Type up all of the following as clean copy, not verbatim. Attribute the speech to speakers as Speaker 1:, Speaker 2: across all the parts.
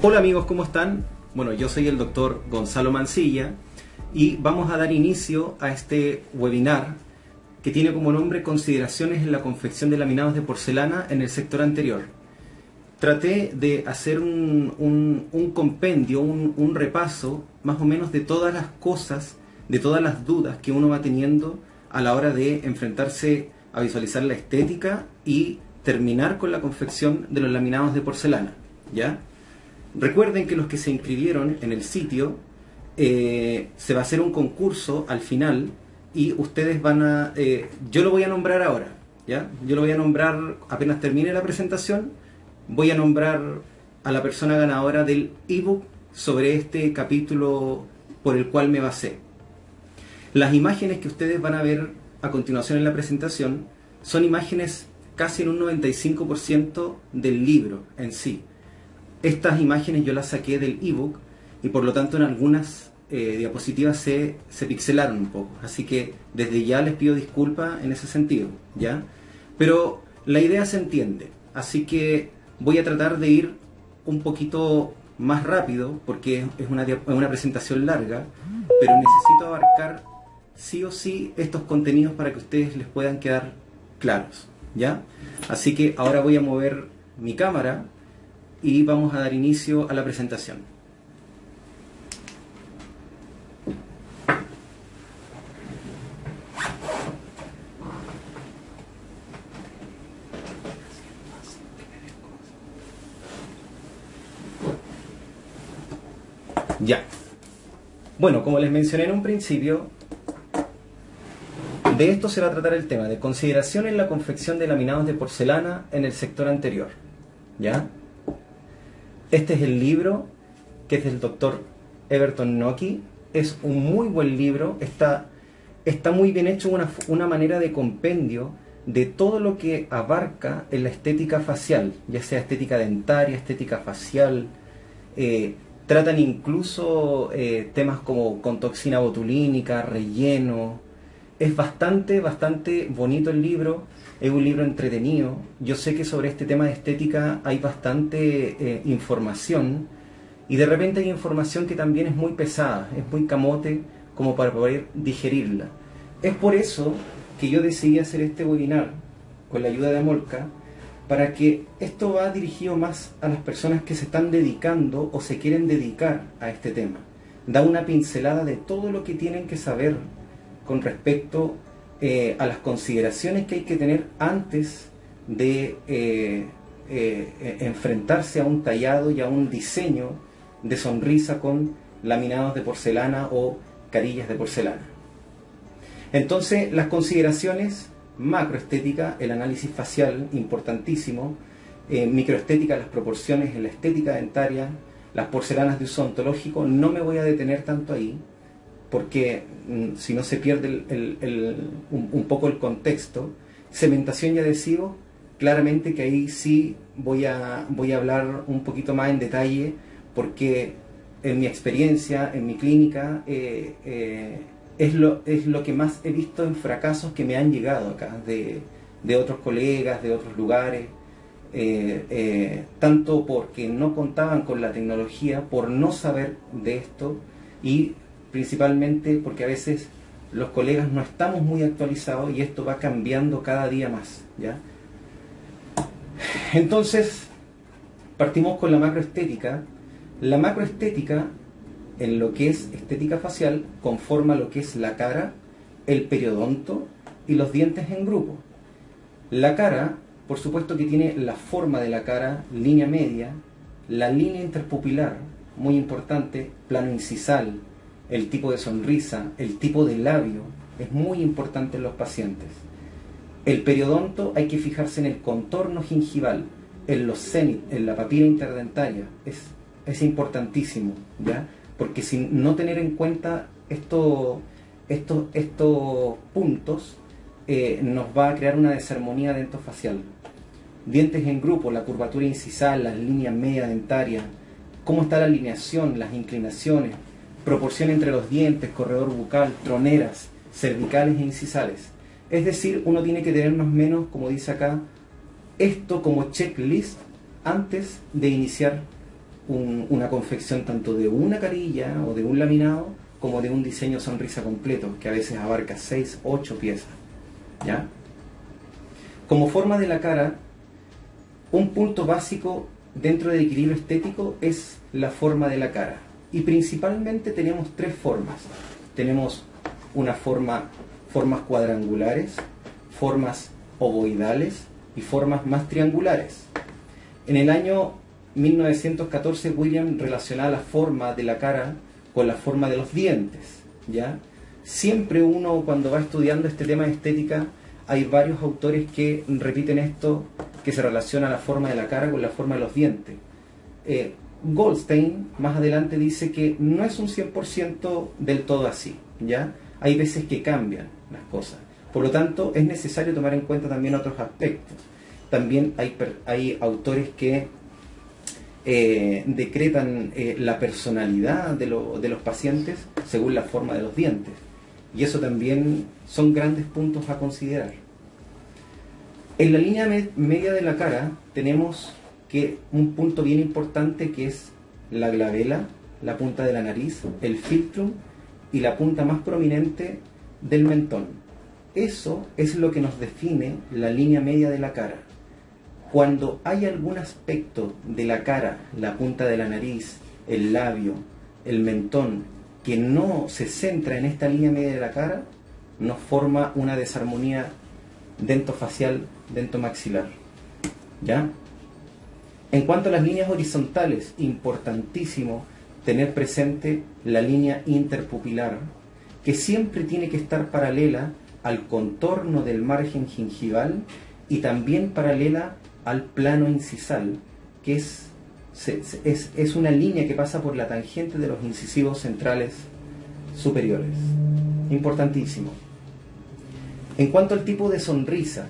Speaker 1: Hola amigos, ¿cómo están? Bueno, yo soy el doctor Gonzalo Mancilla y vamos a dar inicio a este webinar que tiene como nombre Consideraciones en la confección de laminados de porcelana en el sector anterior. Traté de hacer un compendio, un repaso más o menos de todas las cosas, de todas las dudas que uno va teniendo a la hora de enfrentarse a visualizar la estética y terminar con la confección de los laminados de porcelana, ¿ya? Recuerden que los que se inscribieron en el sitio, se va a hacer un concurso al final y ustedes van a... yo lo voy a nombrar ahora, ¿ya? Yo lo voy a nombrar apenas termine la presentación, voy a nombrar a la persona ganadora del ebook sobre este capítulo por el cual me basé. Las imágenes que ustedes van a ver a continuación en la presentación son imágenes casi en un 95% del libro en sí. Estas imágenes yo las saqué del ebook y por lo tanto en algunas diapositivas se pixelaron un poco. Así que desde ya les pido disculpas en ese sentido, ¿ya? Pero la idea se entiende. Así que voy a tratar de ir un poquito más rápido porque es una presentación larga, pero necesito abarcar sí o sí estos contenidos para que ustedes les puedan quedar claros, ¿ya? Así que ahora voy a mover mi cámara y vamos a dar inicio a la presentación. Ya. Bueno, como les mencioné en un principio, de esto se va a tratar el tema de consideración en la confección de laminados de porcelana en el sector anterior, ¿ya? Este es el libro, que es del doctor Everton Nocky. Es un muy buen libro, está muy bien hecho, una manera de compendio de todo lo que abarca en la estética facial, ya sea estética dentaria, estética facial. Tratan incluso temas como con toxina botulínica, relleno. Es bastante bonito el libro. Es un libro entretenido. Yo sé que sobre este tema de estética hay bastante información y de repente hay información que también es muy pesada, es muy camote como para poder digerirla. Es por eso que yo decidí hacer este webinar con la ayuda de Amolka, para que esto va dirigido más a las personas que se están dedicando o se quieren dedicar a este tema. Da una pincelada de todo lo que tienen que saber con respecto a las consideraciones que hay que tener antes de enfrentarse a un tallado y a un diseño de sonrisa con laminados de porcelana o carillas de porcelana. Entonces, las consideraciones: macroestética, el análisis facial, importantísimo; microestética, las proporciones en la estética dentaria; las porcelanas de uso ontológico. No me voy a detener tanto ahí, porque si no se pierde un poco el contexto. Cementación y adhesivo, claramente que ahí sí voy a hablar un poquito más en detalle, porque en mi experiencia, en mi clínica, es lo que más he visto en fracasos que me han llegado acá, de otros colegas, de otros lugares, tanto porque no contaban con la tecnología, por no saber de esto, y principalmente porque a veces los colegas no estamos muy actualizados y esto va cambiando cada día más, ¿ya? Entonces, partimos con la macroestética. La macroestética, en lo que es estética facial, conforma lo que es la cara, el periodonto y los dientes en grupo. La cara, por supuesto que tiene la forma de la cara, línea media, la línea interpupilar, muy importante, plano incisal, el tipo de sonrisa, el tipo de labio, es muy importante en los pacientes. El periodonto, hay que fijarse en el contorno gingival, en los cénit, en la papila interdentaria, es importantísimo, ¿ya? Porque sin no tener en cuenta estos puntos, nos va a crear una desarmonía dentofacial. Dientes en grupo, la curvatura incisal, las líneas media dentarias, cómo está la alineación, las inclinaciones, proporción entre los dientes, corredor bucal, troneras, cervicales e incisales. Es decir, uno tiene que tener más o menos, como dice acá, esto como checklist antes de iniciar una confección tanto de una carilla o de un laminado como de un diseño sonrisa completo, que a veces abarca 6, 8 piezas, ¿ya? Como forma de la cara, un punto básico dentro del equilibrio estético es la forma de la cara. Y principalmente tenemos tres formas. Tenemos formas cuadrangulares, formas ovoidales y formas más triangulares. En el año 1914 William relacionaba la forma de la cara con la forma de los dientes, ¿ya? Siempre uno, cuando va estudiando este tema de estética, hay varios autores que repiten esto, que se relaciona la forma de la cara con la forma de los dientes. Goldstein más adelante dice que no es un 100% del todo así, ¿ya? Hay veces que cambian las cosas. Por lo tanto, es necesario tomar en cuenta también otros aspectos. También hay autores que decretan la personalidad de los pacientes según la forma de los dientes. Y eso también son grandes puntos a considerar. En la línea media de la cara tenemos que un punto bien importante, que es la glabela, la punta de la nariz, el filtrum y la punta más prominente del mentón. Eso es lo que nos define la línea media de la cara. Cuando hay algún aspecto de la cara, la punta de la nariz, el labio, el mentón, que no se centra en esta línea media de la cara, nos forma una desarmonía dentofacial, dentomaxilar, ¿ya? En cuanto a las líneas horizontales, importantísimo tener presente la línea interpupilar, que siempre tiene que estar paralela al contorno del margen gingival y también paralela al plano incisal, que es una línea que pasa por la tangente de los incisivos centrales superiores. Importantísimo. En cuanto al tipo de sonrisa,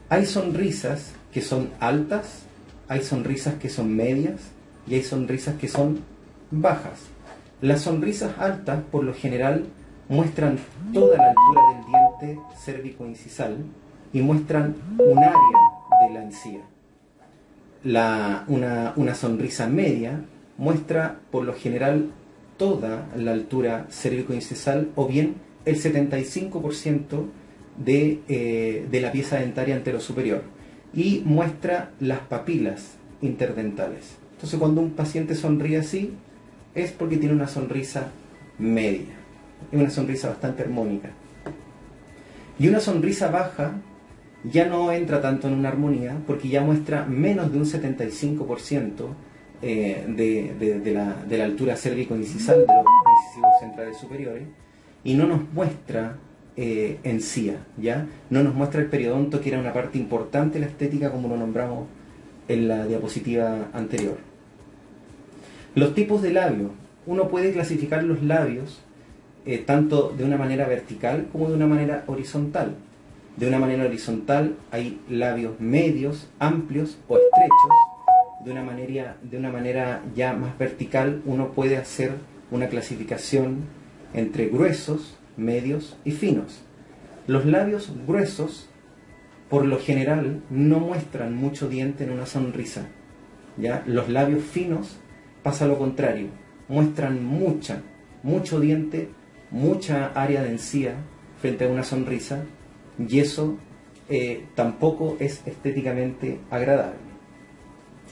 Speaker 1: hay sonrisas que son altas, hay sonrisas que son medias y hay sonrisas que son bajas. Las sonrisas altas, por lo general, muestran toda la altura del diente cérvico-incisal y muestran un área de la encía. Una sonrisa media muestra, por lo general, toda la altura cérvico-incisal o bien el 75% de la pieza dentaria anterosuperior y muestra las papilas interdentales. Entonces, cuando un paciente sonríe así, es porque tiene una sonrisa media, es una sonrisa bastante armónica. Y una sonrisa baja ya no entra tanto en una armonía porque ya muestra menos de un 75% de la altura cérvico-incisal de los incisivos centrales superiores y no nos muestra encía, ¿ya? No nos muestra el periodonto, que era una parte importante de la estética, como lo nombramos en la diapositiva anterior. Los tipos de labios. Uno puede clasificar los labios tanto de una manera vertical como de una manera horizontal. De una manera horizontal hay labios medios, amplios o estrechos. De una manera ya más vertical uno puede hacer una clasificación entre gruesos, medios y finos. Los labios gruesos, por lo general, no muestran mucho diente en una sonrisa, ¿ya? Los labios finos pasa lo contrario, muestran mucho diente, mucha área de encía frente a una sonrisa, y eso tampoco es estéticamente agradable.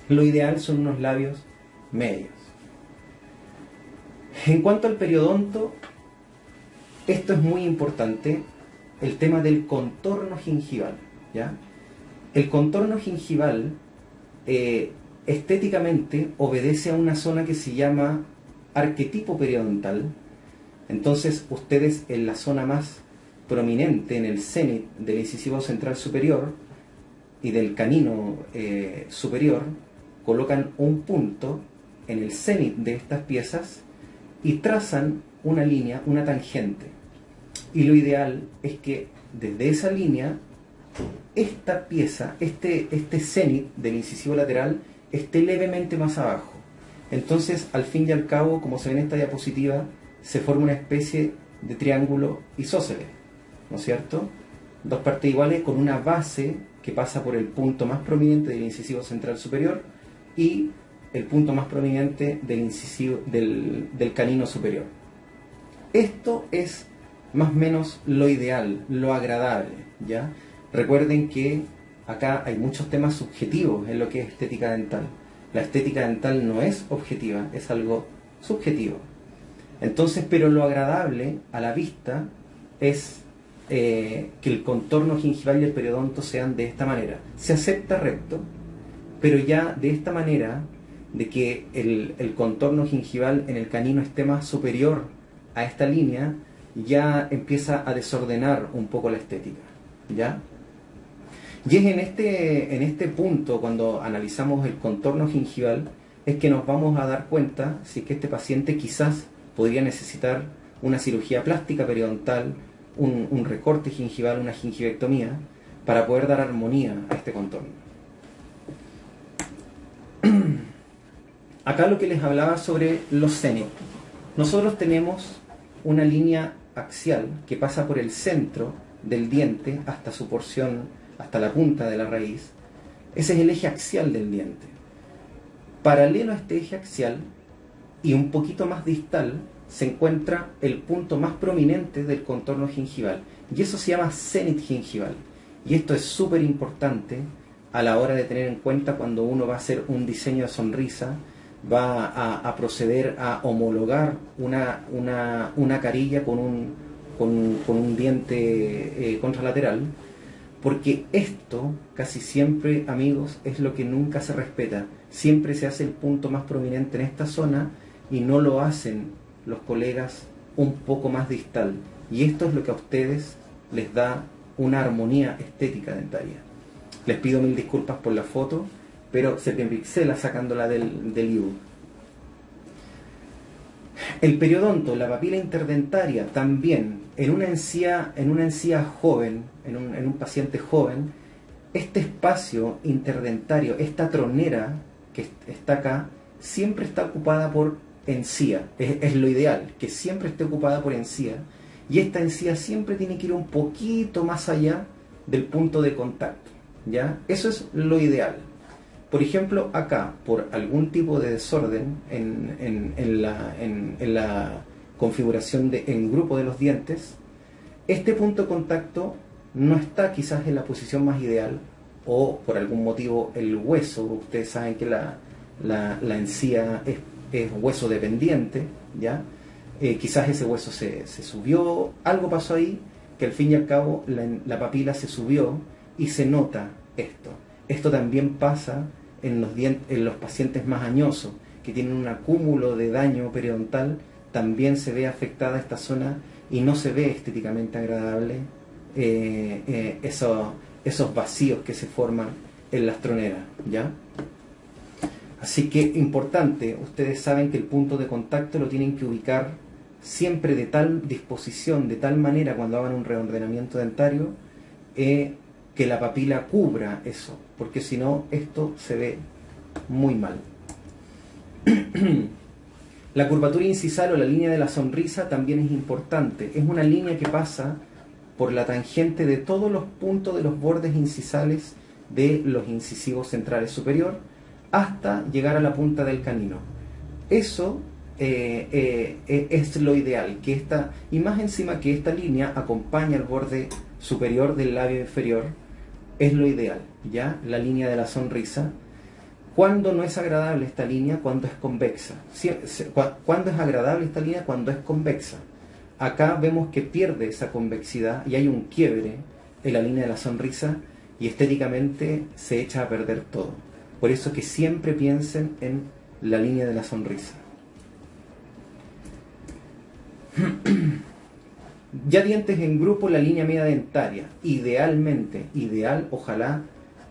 Speaker 1: Lo ideal son unos labios medios. En cuanto al periodonto, esto es muy importante, el tema del contorno gingival, ¿ya? El contorno gingival estéticamente obedece a una zona que se llama arquetipo periodontal. Entonces ustedes en la zona más prominente, en el cenit del incisivo central superior y del canino superior, colocan un punto en el cenit de estas piezas y trazan una línea, una tangente. Y lo ideal es que desde esa línea, esta pieza, este cenit del incisivo lateral, esté levemente más abajo. Entonces, al fin y al cabo, como se ve en esta diapositiva, se forma una especie de triángulo isósceles, ¿no es cierto? Dos partes iguales con una base que pasa por el punto más prominente del incisivo central superior y el punto más prominente del incisivo del canino superior. Esto es más o menos lo ideal, lo agradable, ¿ya? Recuerden que acá hay muchos temas subjetivos en lo que es estética dental. La estética dental no es objetiva, es algo subjetivo. Entonces, pero lo agradable a la vista es que el contorno gingival y el periodonto sean de esta manera. Se acepta recto, pero ya de esta manera, de que el contorno gingival en el canino esté más superior a esta línea, ya empieza a desordenar un poco la estética, ¿ya? Y es en este punto, cuando analizamos el contorno gingival, es que nos vamos a dar cuenta si es que este paciente quizás podría necesitar una cirugía plástica periodontal, un recorte gingival, una gingivectomía, para poder dar armonía a este contorno. Acá lo que les hablaba sobre los cenit. Nosotros tenemos una línea axial que pasa por el centro del diente hasta su porción, hasta la punta de la raíz. Ese es el eje axial del diente. Paralelo a este eje axial y un poquito más distal se encuentra el punto más prominente del contorno gingival, y eso se llama cenit gingival. Y esto es súper importante a la hora de tener en cuenta cuando uno va a hacer un diseño de sonrisa, va a proceder a homologar una carilla con un diente contralateral, porque esto casi siempre, amigos, es lo que nunca se respeta. Siempre se hace el punto más prominente en esta zona y no lo hacen los colegas un poco más distal, y esto es lo que a ustedes les da una armonía estética dentaria. Les pido mil disculpas por la foto, pero se me pixela sacándola del ebook. El periodonto, la papila interdentaria, también en una encía joven, en un paciente joven, este espacio interdentario, esta tronera que está acá, siempre está ocupada por encía. Es lo ideal, que siempre esté ocupada por encía, y esta encía siempre tiene que ir un poquito más allá del punto de contacto, ¿ya? Eso es lo ideal. Por ejemplo, acá, por algún tipo de desorden en la configuración en grupo de los dientes, este punto de contacto no está quizás en la posición más ideal, o por algún motivo el hueso, ustedes saben que la encía es hueso dependiente, ¿ya? Quizás ese hueso se subió, algo pasó ahí, que al fin y al cabo la papila se subió y se nota esto. Esto también pasa en los pacientes más añosos, que tienen un acúmulo de daño periodontal, también se ve afectada esta zona y no se ve estéticamente agradable esos vacíos que se forman en las troneras, ¿ya? Así que importante, ustedes saben que el punto de contacto lo tienen que ubicar siempre de tal disposición, de tal manera cuando hagan un reordenamiento dentario, que la papila cubra eso, porque si no, esto se ve muy mal. La curvatura incisal o la línea de la sonrisa también es importante. Es una línea que pasa por la tangente de todos los puntos de los bordes incisales de los incisivos centrales superior hasta llegar a la punta del canino. Eso es lo ideal, y más encima que esta línea acompaña el borde superior del labio inferior, es lo ideal, ¿ya? La línea de la sonrisa. ¿Cuándo no es agradable esta línea? Cuando es convexa. ¿Cuándo es agradable esta línea? Cuando es convexa. Acá vemos que pierde esa convexidad y hay un quiebre en la línea de la sonrisa y estéticamente se echa a perder todo. Por eso que siempre piensen en la línea de la sonrisa. Ya dientes en grupo, la línea media dentaria. Idealmente, ojalá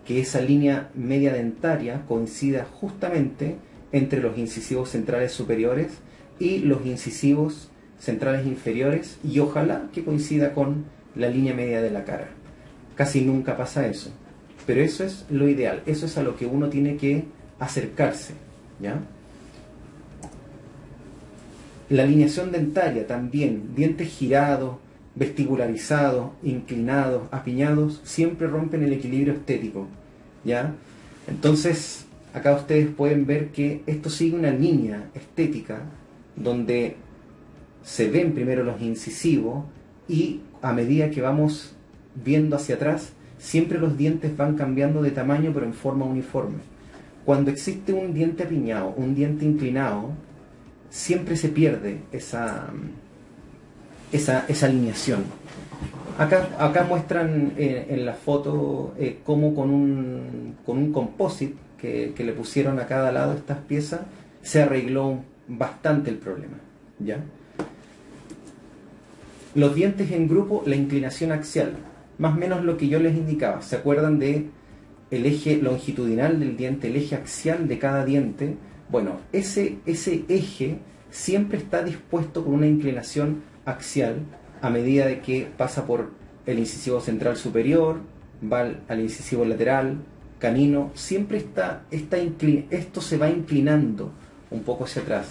Speaker 1: que esa línea media dentaria coincida justamente entre los incisivos centrales superiores y los incisivos centrales inferiores, y ojalá que coincida con la línea media de la cara. Casi nunca pasa eso, pero eso es lo ideal, eso es a lo que uno tiene que acercarse, ¿ya? La alineación dentaria también, dientes girados, vestibularizados, inclinados, apiñados, siempre rompen el equilibrio estético, ¿ya? Entonces, acá ustedes pueden ver que esto sigue una línea estética donde se ven primero los incisivos y a medida que vamos viendo hacia atrás, siempre los dientes van cambiando de tamaño pero en forma uniforme. Cuando existe un diente apiñado, un diente inclinado, siempre se pierde esa alineación. Acá muestran en la foto cómo con un composite que le pusieron a cada lado de estas piezas se arregló bastante el problema, ¿ya? Los dientes en grupo, la inclinación axial, más o menos lo que yo les indicaba. ¿Se acuerdan de el eje longitudinal del diente, el eje axial de cada diente? Bueno, ese eje siempre está dispuesto con una inclinación axial a medida de que pasa por el incisivo central superior, va al incisivo lateral, canino, siempre esto se va inclinando un poco hacia atrás.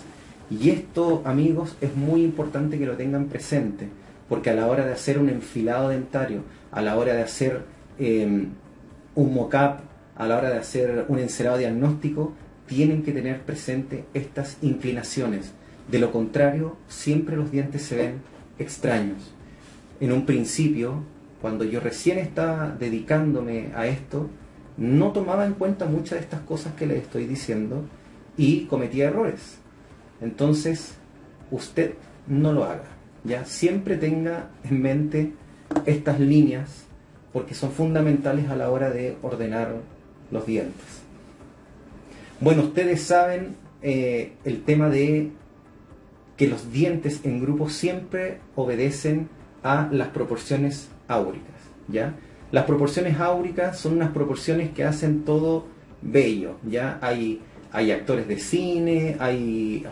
Speaker 1: Y esto, amigos, es muy importante que lo tengan presente, porque a la hora de hacer un enfilado dentario, a la hora de hacer un mock-up, a la hora de hacer un encerado diagnóstico, tienen que tener presente estas inclinaciones. De lo contrario, siempre los dientes se ven extraños. En un principio, cuando yo recién estaba dedicándome a esto, no tomaba en cuenta muchas de estas cosas que les estoy diciendo y cometía errores. Entonces, usted no lo haga, ¿ya? Siempre tenga en mente estas líneas porque son fundamentales a la hora de ordenar los dientes. Bueno, ustedes saben el tema de que los dientes en grupo siempre obedecen a las proporciones áuricas, ¿ya? Las proporciones áuricas son unas proporciones que hacen todo bello, ¿ya? Hay actores de cine, hay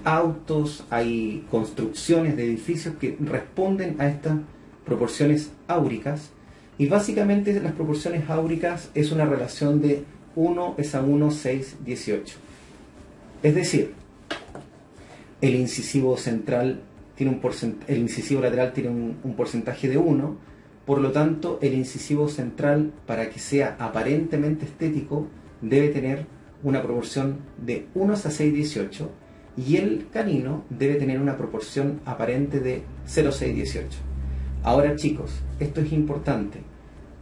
Speaker 1: autos, hay construcciones de edificios que responden a estas proporciones áuricas, y básicamente las proporciones áuricas es una relación de 1 es a 1, 6, 18. Es decir, el incisivo central tiene el incisivo lateral tiene un porcentaje de 1, por lo tanto el incisivo central, para que sea aparentemente estético, debe tener una proporción de 1 a 6, 18, y el canino debe tener una proporción aparente de 0, 6, 18. Ahora, chicos, esto es importante,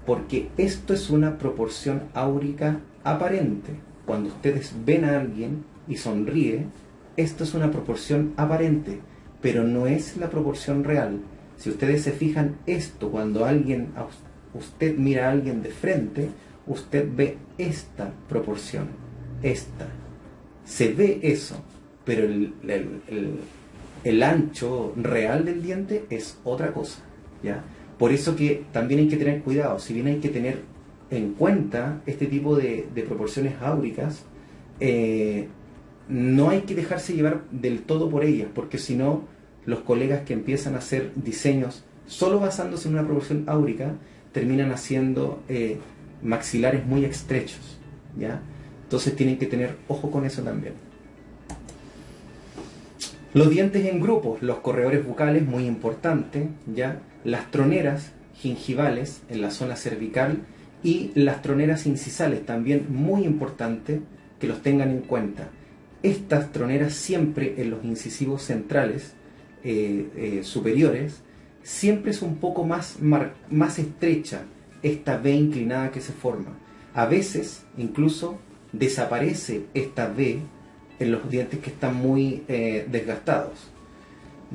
Speaker 1: porque esto es una proporción áurica aparente. Cuando ustedes ven a alguien y sonríe, esto es una proporción aparente, pero no es la proporción real. Si ustedes se fijan, esto, cuando usted mira a alguien de frente, usted ve esta proporción, esta. Se ve eso, pero el ancho real del diente es otra cosa, ¿ya? Por eso que también hay que tener cuidado. Si bien hay que tener en cuenta este tipo de proporciones áuricas, no hay que dejarse llevar del todo por ellas, porque si no, los colegas que empiezan a hacer diseños solo basándose en una proporción áurica terminan haciendo maxilares muy estrechos, ¿ya? Entonces tienen que tener ojo con eso también. Los dientes en grupos, los corredores bucales, muy importante, ¿ya? Las troneras gingivales en la zona cervical y las troneras incisales, también muy importante que los tengan en cuenta. Estas troneras siempre en los incisivos centrales superiores, siempre es un poco más estrecha esta V inclinada que se forma. A veces incluso desaparece esta V en los dientes que están muy desgastados.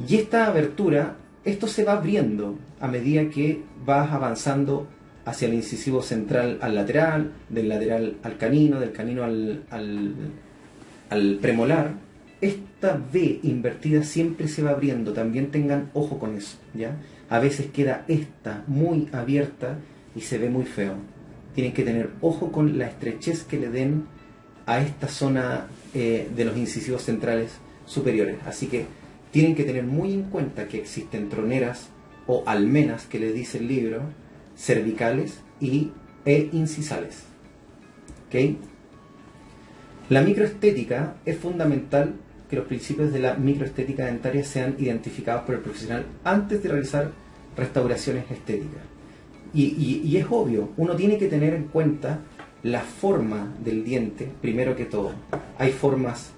Speaker 1: Y esta abertura, esto se va abriendo a medida que vas avanzando hacia el incisivo central al lateral, del lateral al canino, del canino al premolar. Esta V invertida siempre se va abriendo, también tengan ojo con eso, ¿ya? A veces queda esta muy abierta y se ve muy feo. Tienen que tener ojo con la estrechez que le den a esta zona de los incisivos centrales superiores. Así que tienen que tener muy en cuenta que existen troneras o almenas, que le dice el libro, cervicales e incisales. ¿Okay? La microestética es fundamental que los principios de la microestética dentaria sean identificados por el profesional antes de realizar restauraciones estéticas. Y es obvio, uno tiene que tener en cuenta la forma del diente, primero que todo. Hay formas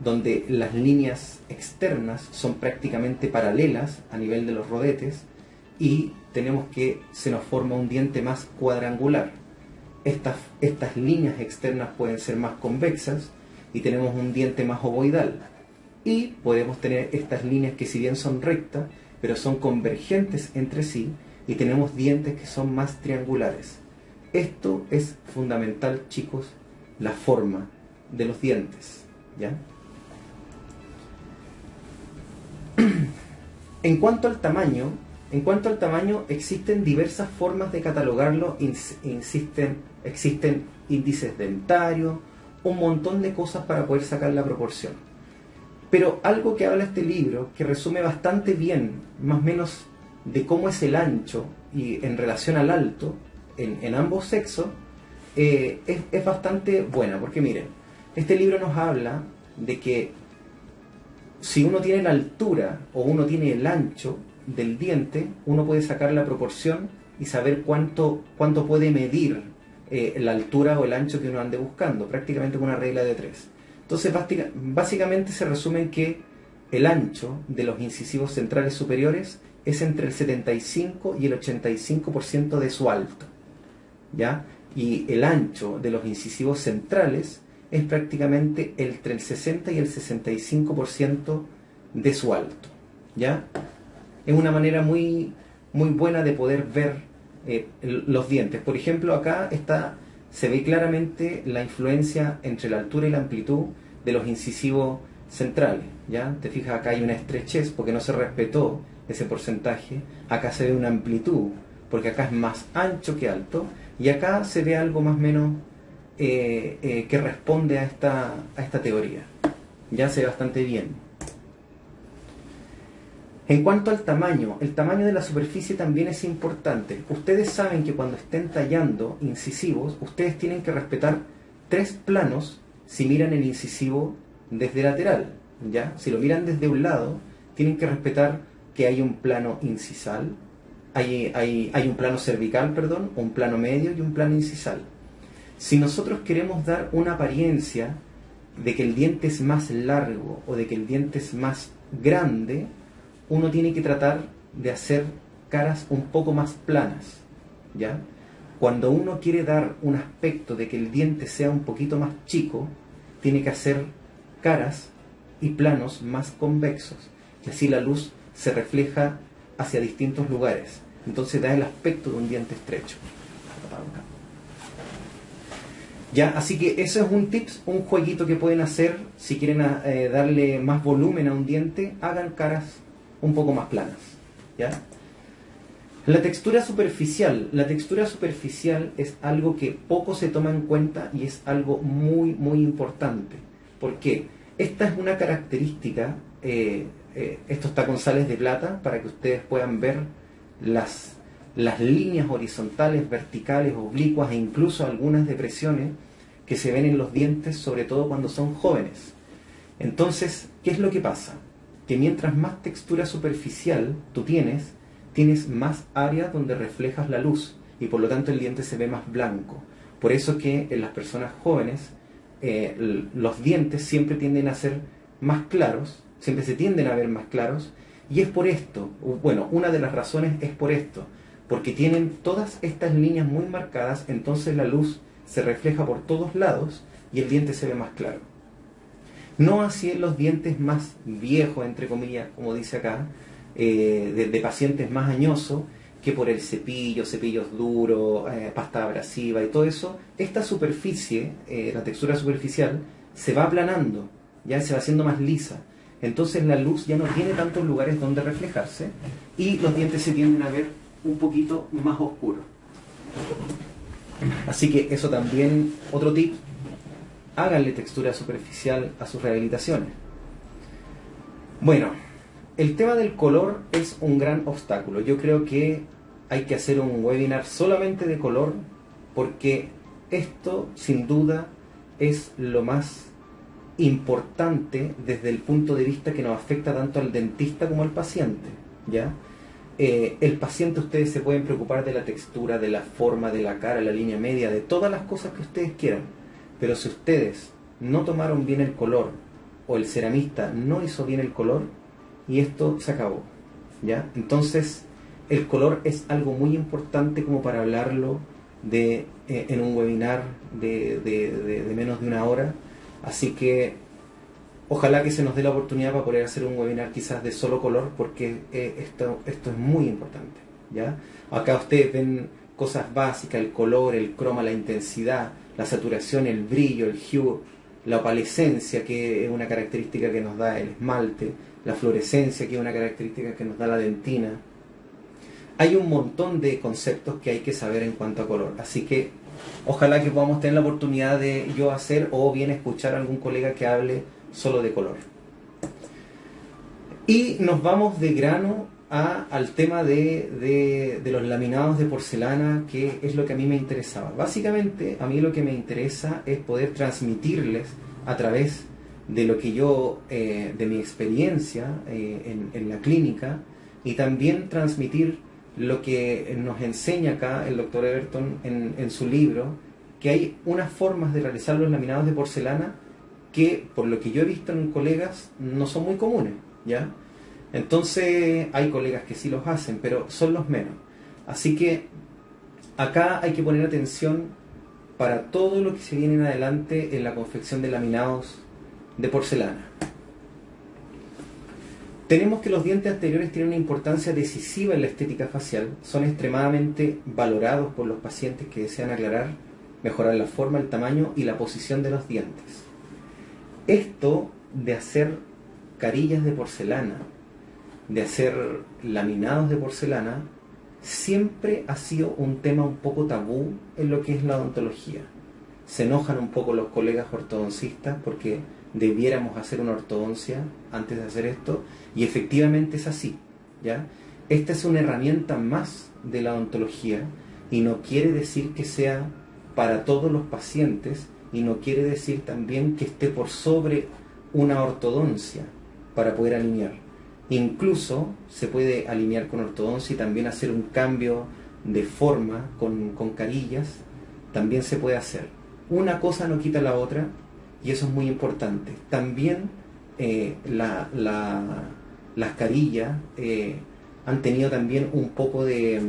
Speaker 1: donde las líneas externas son prácticamente paralelas a nivel de los rodetes y tenemos que se nos forma un diente más cuadrangular. Estas líneas externas pueden ser más convexas y tenemos un diente más ovoidal. Y podemos tener estas líneas que si bien son rectas, pero son convergentes entre sí y tenemos dientes que son más triangulares. Esto es fundamental, chicos, la forma de los dientes, ¿ya? En cuanto al tamaño, existen diversas formas de catalogarlo. Existen índices dentarios, un montón de cosas para poder sacar la proporción. Pero algo que habla este libro, que resume bastante bien, más o menos, de cómo es el ancho y en relación al alto en ambos sexos, es bastante buena, porque miren, este libro nos habla de que si uno tiene la altura o uno tiene el ancho del diente, uno puede sacar la proporción y saber cuánto puede medir la altura o el ancho que uno ande buscando, prácticamente con una regla de 3. Entonces básicamente se resume en que el ancho de los incisivos centrales superiores es entre el 75 y el 85% de su alto, ¿ya? Y el ancho de los incisivos centrales es prácticamente entre el 60 y el 65% de su alto, ¿ya? Es una manera muy, muy buena de poder ver los dientes. Por ejemplo, acá se ve claramente la influencia entre la altura y la amplitud de los incisivos centrales, ¿ya? Te fijas, acá hay una estrechez porque no se respetó ese porcentaje. Acá se ve una amplitud porque acá es más ancho que alto, y acá se ve algo más o menos que responde a esta teoría. Ya se ve bastante bien. En cuanto al tamaño, el tamaño de la superficie también es importante. Ustedes saben que cuando estén tallando incisivos, ustedes tienen que respetar 3 planos si miran el incisivo desde lateral, ¿ya? Si lo miran desde un lado, tienen que respetar que hay un plano incisal, hay un plano cervical, perdón, un plano medio y un plano incisal. Si nosotros queremos dar una apariencia de que el diente es más largo o de que el diente es más grande, uno tiene que tratar de hacer caras un poco más planas, ¿ya? Cuando uno quiere dar un aspecto de que el diente sea un poquito más chico, tiene que hacer caras y planos más convexos, y así la luz se refleja hacia distintos lugares. Entonces da el aspecto de un diente estrecho. Ya, así que eso es un tips, un jueguito que pueden hacer si quieren darle más volumen a un diente. Hagan caras un poco más planas, ¿ya? La textura superficial es algo que poco se toma en cuenta y es algo muy, muy importante. ¿Por qué? Esta es una característica, esto está con sales de plata para que ustedes puedan ver las líneas horizontales, verticales, oblicuas e incluso algunas depresiones que se ven en los dientes, sobre todo cuando son jóvenes. Entonces, ¿qué es lo que pasa? Que mientras más textura superficial tú tienes más área donde reflejas la luz y por lo tanto el diente se ve más blanco. Por eso que en las personas jóvenes los dientes siempre tienden a ser más claros, siempre se tienden a ver más claros, y es por esto, bueno, una de las razones es por esto, porque tienen todas estas líneas muy marcadas, entonces la luz se refleja por todos lados y el diente se ve más claro. No así en los dientes más viejos, entre comillas, como dice acá, de pacientes más añosos, que por el cepillos duros, pasta abrasiva y todo eso, esta superficie, la textura superficial, se va aplanando, ya se va haciendo más lisa. Entonces la luz ya no tiene tantos lugares donde reflejarse y los dientes se tienden a ver un poquito más oscuros. Así que eso también, otro tip, háganle textura superficial a sus rehabilitaciones. Bueno, el tema del color es un gran obstáculo. Yo creo que hay que hacer un webinar solamente de color, porque esto sin duda es lo más importante desde el punto de vista que nos afecta tanto al dentista como al paciente, ¿ya? el paciente, ustedes se pueden preocupar de la textura, de la forma, de la cara, la línea media, de todas las cosas que ustedes quieran. Pero si ustedes no tomaron bien el color o el ceramista no hizo bien el color, y esto se acabó, ¿ya? Entonces, el color es algo muy importante como para hablarlo en un webinar de menos de una hora. Así que ojalá que se nos dé la oportunidad para poder hacer un webinar quizás de solo color, porque esto es muy importante, ¿ya? Acá ustedes ven cosas básicas: el color, el croma, la intensidad, la saturación, el brillo, el hue, la opalescencia, que es una característica que nos da el esmalte, la fluorescencia, que es una característica que nos da la dentina. Hay un montón de conceptos que hay que saber en cuanto a color, así que ojalá que podamos tener la oportunidad de yo hacer o bien escuchar a algún colega que hable solo de color. Y nos vamos de grano al tema de los laminados de porcelana, que es lo que a mí me interesaba. Básicamente, a mí lo que me interesa es poder transmitirles a través de lo que yo, de mi experiencia en la clínica, y también transmitir lo que nos enseña acá el doctor Everton en su libro, que hay unas formas de realizar los laminados de porcelana que, por lo que yo he visto en colegas, no son muy comunes, ¿ya? Entonces hay colegas que sí los hacen, pero son los menos. Así que acá hay que poner atención para todo lo que se viene en adelante en la confección de laminados de porcelana. Tenemos que los dientes anteriores tienen una importancia decisiva en la estética facial. Son extremadamente valorados por los pacientes que desean aclarar, mejorar la forma, el tamaño y la posición de los dientes. Esto de hacer carillas de porcelana, de hacer laminados de porcelana, siempre ha sido un tema un poco tabú en lo que es la odontología. Se enojan un poco los colegas ortodoncistas porque debiéramos hacer una ortodoncia antes de hacer esto, y efectivamente es así, ¿ya? Esta es una herramienta más de la odontología, y no quiere decir que sea para todos los pacientes, y no quiere decir también que esté por sobre una ortodoncia para poder alinear. Incluso se puede alinear con ortodoncia y también hacer un cambio de forma con carillas, también se puede hacer. Una cosa no quita la otra, y eso es muy importante. También las carillas han tenido también un poco de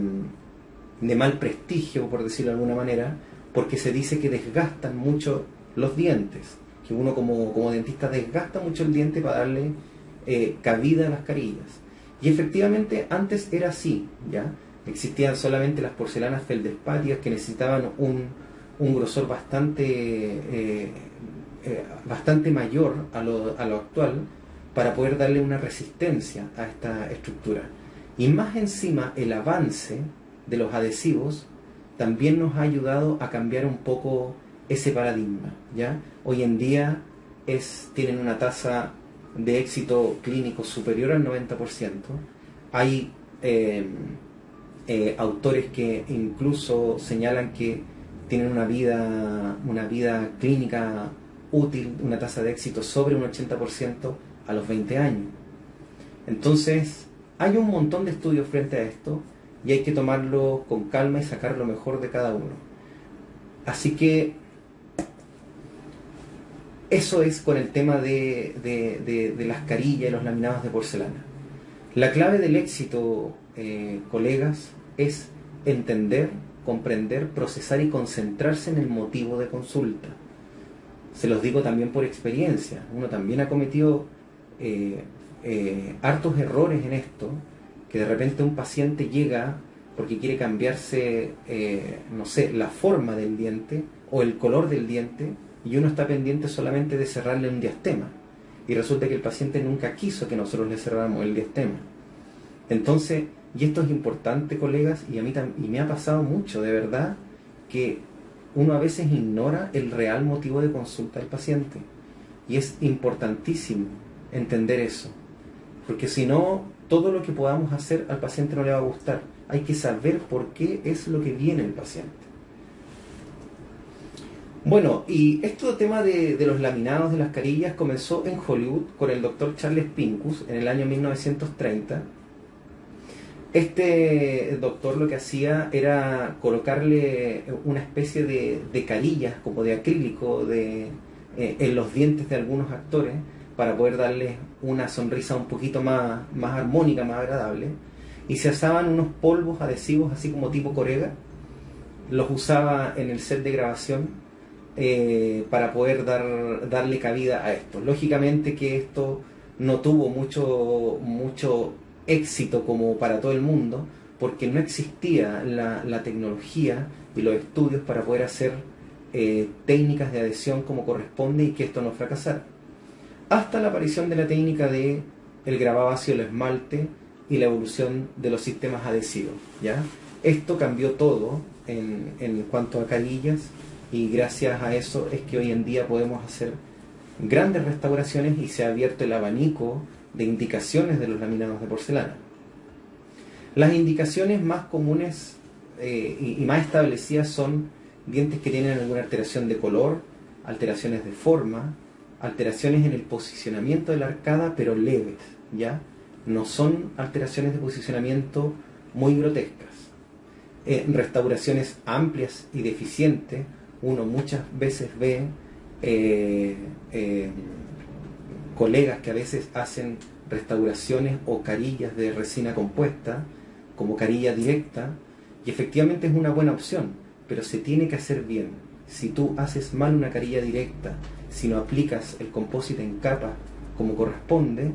Speaker 1: mal prestigio, por decirlo de alguna manera, porque se dice que desgastan mucho los dientes, que uno como dentista desgasta mucho el diente para darle cabida a las carillas. Y efectivamente antes era así, ¿ya? Existían solamente las porcelanas feldespáticas, que necesitaban un grosor bastante mayor a lo actual, para poder darle una resistencia a esta estructura. Y más encima, el avance de los adhesivos también nos ha ayudado a cambiar un poco ese paradigma, ¿ya? Hoy en día tienen una tasa de éxito clínico superior al 90%. Hay autores que incluso señalan que tienen una vida clínica útil, una tasa de éxito sobre un 80% a los 20 años. Entonces, hay un montón de estudios frente a esto, y hay que tomarlo con calma y sacar lo mejor de cada uno. Así que eso es con el tema de las carillas y los laminados de porcelana. La clave del éxito, colegas, es entender, comprender, procesar y concentrarse en el motivo de consulta. Se los digo también por experiencia. Uno también ha cometido hartos errores en esto, que de repente un paciente llega porque quiere cambiarse, no sé, la forma del diente o el color del diente, y uno está pendiente solamente de cerrarle un diastema, y resulta que el paciente nunca quiso que nosotros le cerráramos el diastema. Entonces, y esto es importante, colegas, y a mí y me ha pasado mucho, de verdad, que uno a veces ignora el real motivo de consulta del paciente, y es importantísimo entender eso, porque si no, todo lo que podamos hacer al paciente no le va a gustar. Hay que saber por qué es lo que viene el paciente. Bueno, y este tema de los laminados de las carillas comenzó en Hollywood con el doctor Charles Pincus en el año 1930. Este doctor lo que hacía era colocarle una especie de carillas, como de acrílico, en los dientes de algunos actores, para poder darles una sonrisa un poquito más armónica, más agradable. Y se usaban unos polvos adhesivos, así como tipo Corega, los usaba en el set de grabación para poder darle cabida a esto. Lógicamente que esto no tuvo mucho éxito como para todo el mundo, porque no existía la tecnología y los estudios para poder hacer técnicas de adhesión como corresponde y que esto no fracasara. Hasta la aparición de la técnica de el grabado ácido al esmalte y la evolución de los sistemas adhesivos, ¿ya? Esto cambió todo en cuanto a carillas, y gracias a eso es que hoy en día podemos hacer grandes restauraciones y se ha abierto el abanico de indicaciones de los laminados de porcelana. Las indicaciones más comunes y más establecidas son dientes que tienen alguna alteración de color, alteraciones de forma, alteraciones en el posicionamiento de la arcada, pero leves, ¿ya? No son alteraciones de posicionamiento muy grotescas. Restauraciones amplias y deficientes, uno muchas veces ve colegas que a veces hacen restauraciones o carillas de resina compuesta como carilla directa, y efectivamente es una buena opción, pero se tiene que hacer bien. Si tú haces mal una carilla directa, si no aplicas el composite en capa como corresponde,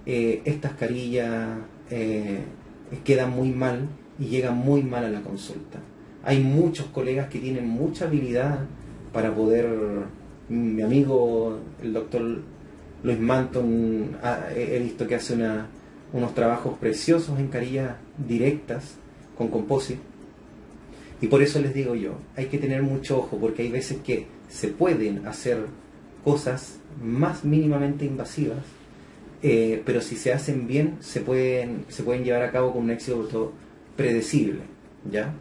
Speaker 1: estas carillas quedan muy mal y llegan muy mal a la consulta. Hay muchos colegas que tienen mucha habilidad para poder... Mi amigo, el doctor Luis Manton, he visto que hace unos trabajos preciosos en carillas directas con composite. Y por eso les digo yo, hay que tener mucho ojo, porque hay veces que se pueden hacer cosas más mínimamente invasivas, pero si se hacen bien, se pueden llevar a cabo con un éxito predecible, ¿ya?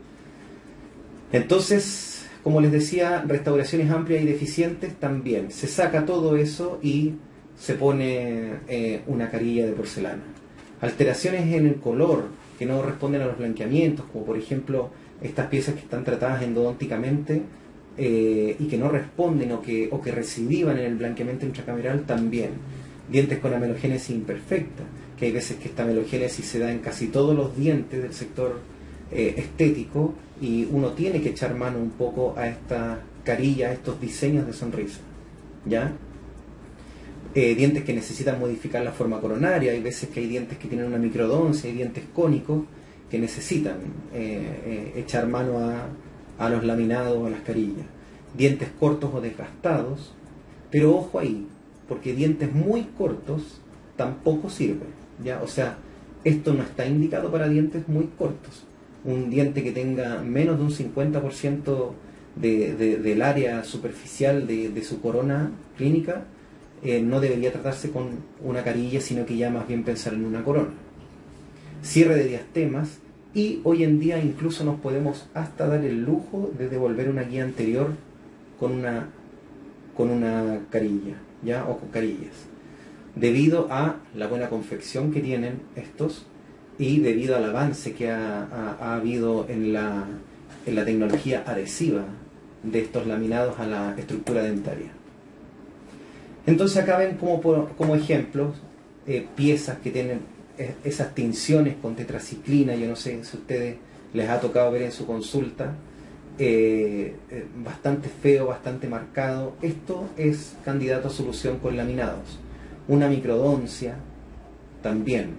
Speaker 1: Entonces, como les decía, restauraciones amplias y deficientes también. Se saca todo eso y se pone una carilla de porcelana. Alteraciones en el color que no responden a los blanqueamientos, como por ejemplo estas piezas que están tratadas endodónticamente y que no responden o que recidivan en el blanqueamiento intracameral, también. Dientes con amelogénesis imperfecta, que hay veces que esta amelogénesis se da en casi todos los dientes del sector estético, y uno tiene que echar mano un poco a esta carilla, a estos diseños de sonrisa, ¿ya? Dientes que necesitan modificar la forma coronaria, hay veces que hay dientes que tienen una microdoncia, hay dientes cónicos que necesitan echar mano a los laminados, a las carillas. Dientes cortos o desgastados, pero ojo ahí, porque dientes muy cortos tampoco sirven, ¿ya? O sea, esto no está indicado para dientes muy cortos. Un diente que tenga menos de un 50% del área superficial de su corona clínica no debería tratarse con una carilla, sino que ya más bien pensar en una corona. Cierre de diastemas, y hoy en día incluso nos podemos hasta dar el lujo de devolver una guía anterior con una carilla, ¿ya? O con carillas, debido a la buena confección que tienen estos y debido al avance que ha habido en la tecnología adhesiva de estos laminados a la estructura dentaria. Entonces acá ven como ejemplos piezas que tienen esas tinciones con tetraciclina. Yo no sé si a ustedes les ha tocado ver en su consulta, bastante feo, bastante marcado. Esto es candidato a solución con laminados. Una microdoncia también,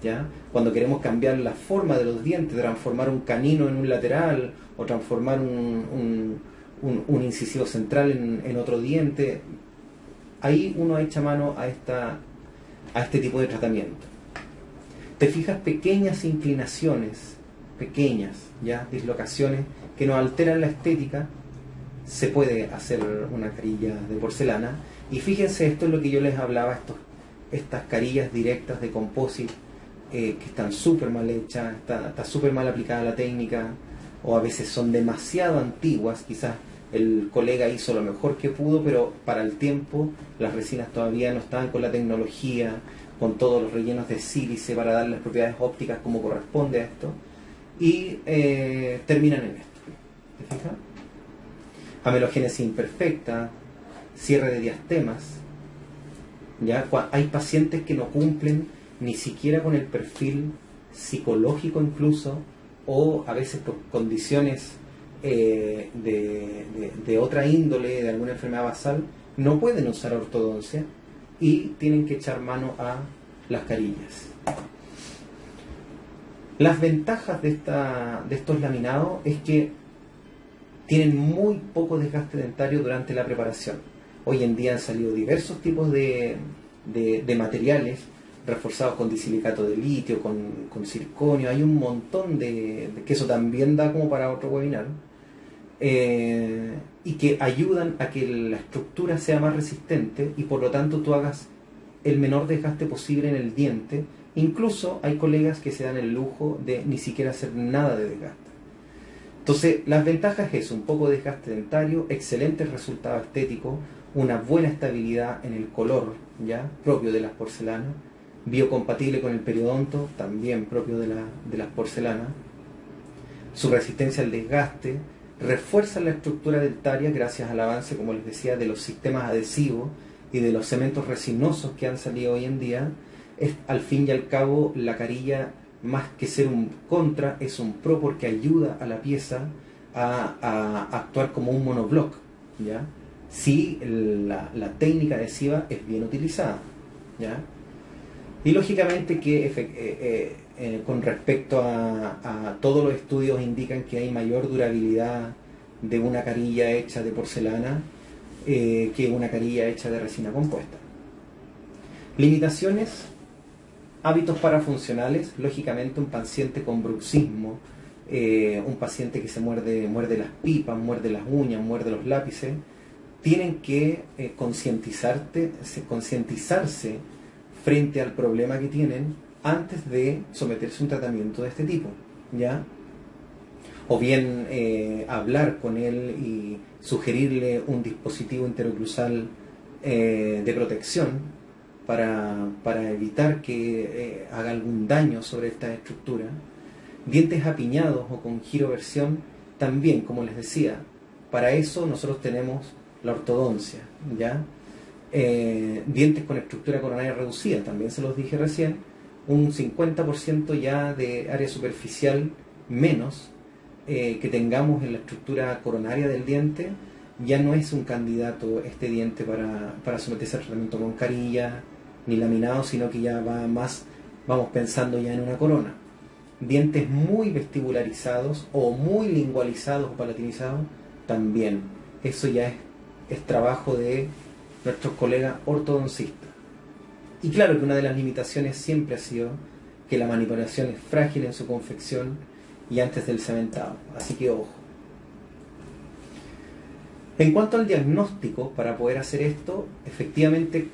Speaker 1: ¿ya? Cuando queremos cambiar la forma de los dientes, transformar un canino en un lateral o transformar un incisivo central en otro diente, ahí uno echa mano a este tipo de tratamiento. Te fijas, pequeñas inclinaciones, pequeñas, ¿ya? Dislocaciones que nos alteran la estética, se puede hacer una carilla de porcelana. Y fíjense, esto es lo que yo les hablaba, estas carillas directas de composite que están súper mal hechas, está súper mal aplicada la técnica, o a veces son demasiado antiguas. Quizás el colega hizo lo mejor que pudo, pero para el tiempo las resinas todavía no estaban con la tecnología, con todos los rellenos de sílice para dar las propiedades ópticas como corresponde a esto, y terminan en esto. ¿Te fijas? Amelogénesis imperfecta, cierre de diastemas. ¿Ya? Hay pacientes que no cumplen ni siquiera con el perfil psicológico incluso, o a veces por condiciones de otra índole, de alguna enfermedad basal, no pueden usar ortodoncia y tienen que echar mano a las carillas. Las ventajas de estos laminados es que tienen muy poco desgaste dentario durante la preparación. Hoy en día han salido diversos tipos de materiales reforzados con disilicato de litio, con circonio. Hay un montón que eso también da como para otro webinar, y que ayudan a que la estructura sea más resistente y por lo tanto tú hagas el menor desgaste posible en el diente. Incluso hay colegas que se dan el lujo de ni siquiera hacer nada de desgaste. Entonces, las ventajas es un poco de desgaste dentario, excelentes resultados estéticos, una buena estabilidad en el color, ya propio de las porcelanas, biocompatible con el periodonto, también propio de las porcelanas, su resistencia al desgaste, refuerza la estructura dentaria gracias al avance, como les decía, de los sistemas adhesivos y de los cementos resinosos que han salido hoy en día. Es, al fin y al cabo, la carilla, más que ser un contra, es un pro, porque ayuda a la pieza a actuar como un monobloc, ¿ya? Si la técnica adhesiva es bien utilizada, ¿ya? Y lógicamente que con respecto a todos los estudios indican que hay mayor durabilidad de una carilla hecha de porcelana que una carilla hecha de resina compuesta. Limitaciones: hábitos parafuncionales. Lógicamente un paciente con bruxismo, un paciente que se muerde las pipas, muerde las uñas, muerde los lápices, tienen que concientizarse frente al problema que tienen antes de someterse a un tratamiento de este tipo, ¿ya? O bien hablar con él y sugerirle un dispositivo interoclusal de protección para evitar que haga algún daño sobre esta estructura. Dientes apiñados o con giroversión, también, como les decía, para eso nosotros tenemos la ortodoncia, ¿ya? Dientes con estructura coronaria reducida, también se los dije recién, un 50% ya de área superficial menos que tengamos en la estructura coronaria del diente, ya no es un candidato este diente para someterse al tratamiento con carilla ni laminado, sino que ya vamos pensando ya en una corona. Dientes muy vestibularizados o muy lingualizados o palatinizados, también. Eso ya es trabajo de nuestros colegas ortodoncistas. Y claro que una de las limitaciones siempre ha sido que la manipulación es frágil en su confección y antes del cementado. Así que ojo. En cuanto al diagnóstico, para poder hacer esto, efectivamente,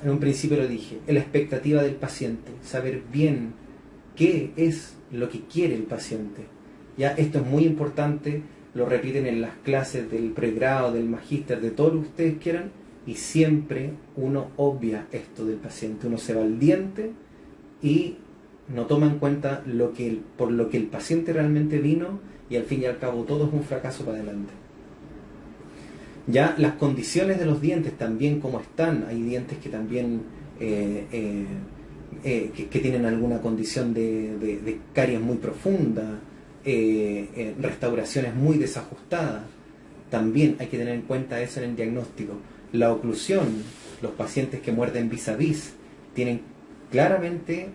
Speaker 1: en un principio lo dije, es la expectativa del paciente, saber bien qué es lo que quiere el paciente. Ya, esto es muy importante, lo repiten en las clases del pregrado, del magíster, de todo lo que ustedes quieran, y siempre uno obvia esto del paciente. Uno se va al diente y no toma en cuenta por lo que el paciente realmente vino, y al fin y al cabo todo es un fracaso para adelante. Ya las condiciones de los dientes también, como están, hay dientes que también que tienen alguna condición de caries muy profunda, restauraciones muy desajustadas. También hay que tener en cuenta eso en el diagnóstico. La oclusión, los pacientes que muerden vis a vis, tienen claramente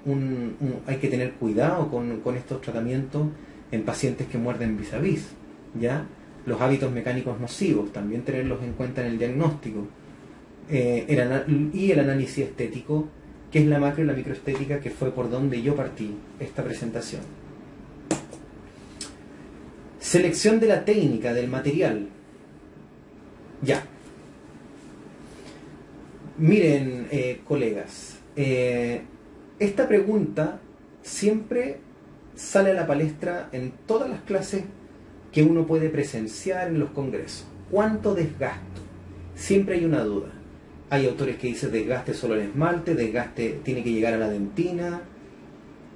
Speaker 1: hay que tener cuidado con estos tratamientos en pacientes que muerden vis a vis, ¿ya? Los hábitos mecánicos nocivos, también tenerlos en cuenta en el diagnóstico. Y el análisis estético, que es la macro y la microestética, que fue por donde yo partí esta presentación. Selección de la técnica, del material. Ya. Miren, colegas, esta pregunta siempre sale a la palestra en todas las clases que uno puede presenciar en los congresos. ¿Cuánto desgasto? Siempre hay una duda. hay autores que dicen desgaste solo el esmalte, desgaste tiene que llegar a la dentina.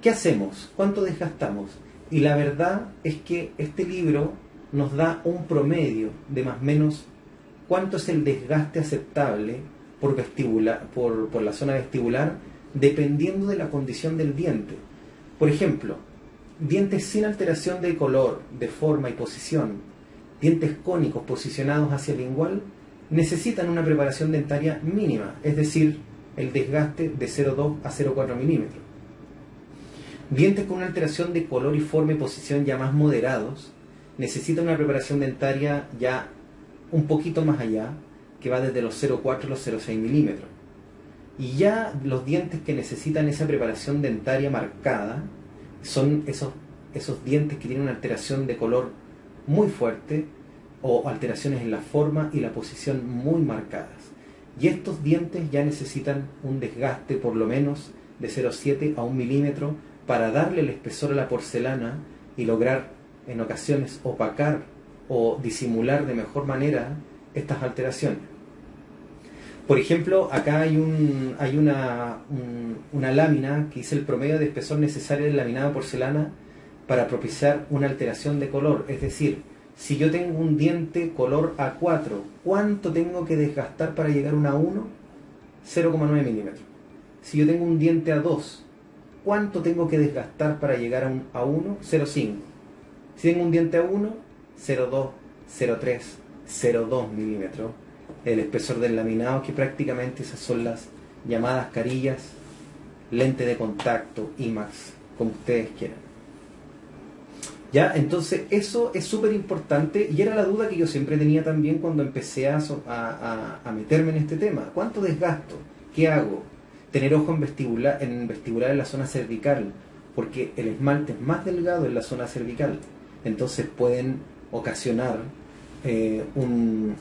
Speaker 1: ¿Qué hacemos? ¿Cuánto desgastamos? Y la verdad es que este libro nos da un promedio de más o menos cuánto es el desgaste aceptable por la zona vestibular, dependiendo de la condición del diente. Por ejemplo, dientes sin alteración de color, de forma y posición, dientes cónicos posicionados hacia el lingual, necesitan una preparación dentaria mínima, es decir, el desgaste de 0,2 a 0,4 milímetros. Dientes con una alteración de color y forma y posición ya más moderados necesitan una preparación dentaria ya un poquito más allá, que va desde los 0,4 a los 0,6 milímetros. Y ya los dientes que necesitan esa preparación dentaria marcada son esos dientes que tienen una alteración de color muy fuerte o alteraciones en la forma y la posición muy marcadas. Y estos dientes ya necesitan un desgaste por lo menos de 0,7 a 1 milímetro para darle el espesor a la porcelana y lograr en ocasiones opacar o disimular de mejor manera estas alteraciones. Por ejemplo, acá hay una lámina que dice el promedio de espesor necesario del laminado de porcelana para propiciar una alteración de color. Es decir, si yo tengo un diente color A4, ¿cuánto tengo que desgastar para llegar a un A1? 0,9 milímetros. Si yo tengo un diente A2, ¿cuánto tengo que desgastar para llegar a un A1? 0,5. Si tengo un diente A1, 0,2, 0,3, 0,2 milímetros. El espesor del laminado, que prácticamente esas son las llamadas carillas, lente de contacto, IMAX, como ustedes quieran. Ya, entonces eso es súper importante y era la duda que yo siempre tenía también cuando empecé a meterme en este tema. ¿Cuánto desgasto? ¿Qué hago? Tener ojo en vestibular en la zona cervical, porque el esmalte es más delgado en la zona cervical, entonces pueden ocasionar un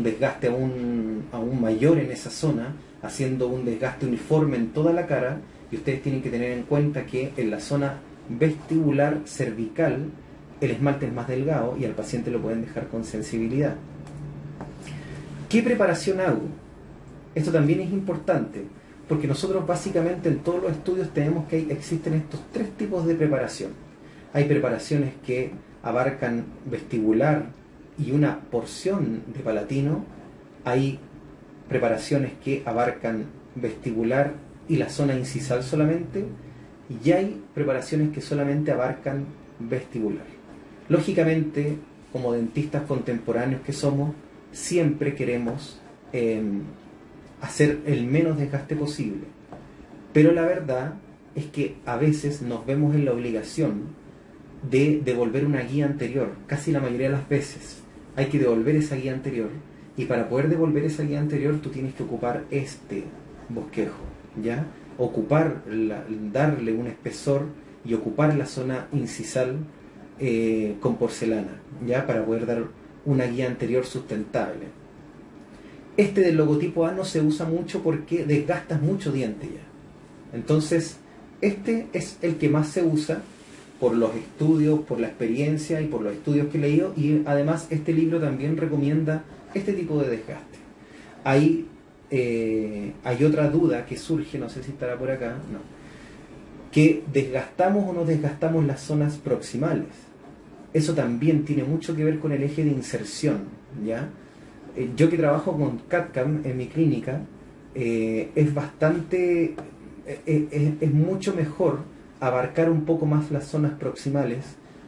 Speaker 1: desgaste aún mayor en esa zona, haciendo un desgaste uniforme en toda la cara. Y ustedes tienen que tener en cuenta que en la zona vestibular cervical el esmalte es más delgado y al paciente lo pueden dejar con sensibilidad. ¿Qué preparación hago? Esto también es importante, porque nosotros básicamente en todos los estudios tenemos que existen estos tres tipos de preparación. Hay preparaciones que abarcan vestibular y una porción de palatino, hay preparaciones que abarcan vestibular y la zona incisal solamente, y hay preparaciones que solamente abarcan vestibular. Lógicamente, como dentistas contemporáneos que somos, siempre queremos hacer el menos desgaste posible, pero la verdad es que a veces nos vemos en la obligación de devolver una guía anterior. Casi la mayoría de las veces hay que devolver esa guía anterior, y para poder devolver esa guía anterior tú tienes que ocupar este bosquejo, ¿ya? Darle un espesor y ocupar la zona incisal con porcelana, ¿ya? Para poder dar una guía anterior sustentable. Este del logotipo A no se usa mucho porque desgastas mucho diente ya. Entonces, este es el que más se usa por los estudios, por la experiencia y por los estudios que he leído, y además este libro también recomienda este tipo de desgaste. Hay otra duda que surge, no sé si estará por acá, no, que desgastamos o no desgastamos las zonas proximales. Eso también tiene mucho que ver con el eje de inserción, ¿ya? Yo que trabajo con CAD/CAM en mi clínica, es mucho mejor abarcar un poco más las zonas proximales,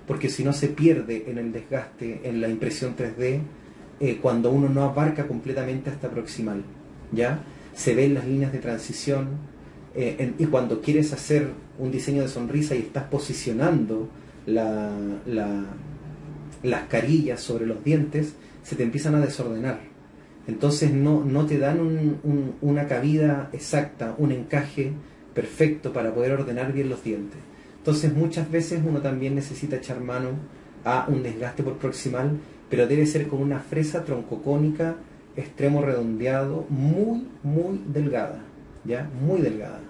Speaker 1: porque si no se pierde en el desgaste, en la impresión 3D, cuando uno no abarca completamente hasta proximal, ¿ya? Se ven las líneas de transición, y cuando quieres hacer un diseño de sonrisa y estás posicionando las carillas sobre los dientes, se te empiezan a desordenar. Entonces no te dan una cabida exacta, un encaje perfecto para poder ordenar bien los dientes. Entonces muchas veces uno también necesita echar mano a un desgaste por proximal, pero debe ser con una fresa troncocónica, extremo redondeado, muy delgada, ¿ya? Muy delgada.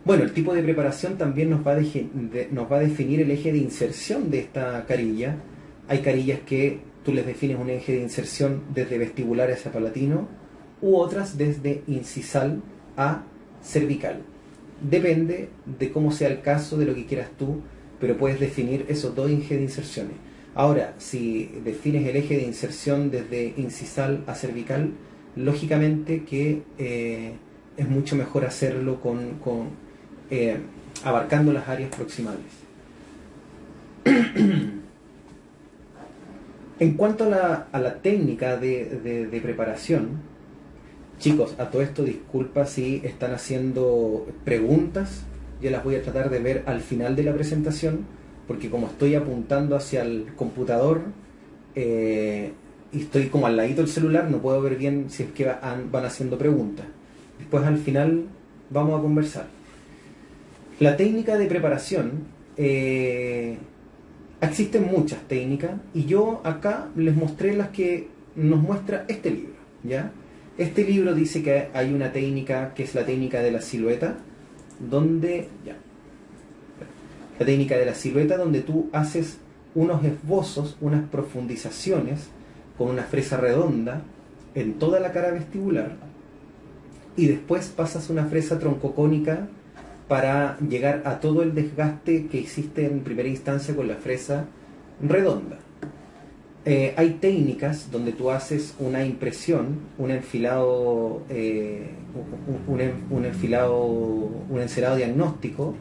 Speaker 1: Bueno, el tipo de preparación también nos va a definir el eje de inserción de esta carilla. Hay carillas que tú les defines un eje de inserción desde vestibular hacia palatino, u otras desde incisal a cervical. Depende de cómo sea el caso, de lo que quieras tú, pero puedes definir esos dos ejes de inserciones. Ahora, si defines el eje de inserción desde incisal a cervical, lógicamente que es mucho mejor hacerlo abarcando las áreas proximales. En cuanto a la técnica de preparación, chicos, a todo esto disculpa si están haciendo preguntas, yo las voy a tratar de ver al final de la presentación, porque como estoy apuntando hacia el computador y estoy como al ladito del celular, no puedo ver bien si es que van haciendo preguntas. Después al final vamos a conversar. La técnica de preparación, existen muchas técnicas y yo acá les mostré las que nos muestra este libro, ¿ya? Este libro dice que hay una técnica que es la técnica de la silueta, donde la técnica de la silueta, donde tú haces unos esbozos, unas profundizaciones con una fresa redonda en toda la cara vestibular y después pasas una fresa troncocónica para llegar a todo el desgaste que hiciste en primera instancia con la fresa redonda. Hay técnicas donde tú haces una impresión, un enfilado, un encerado diagnóstico,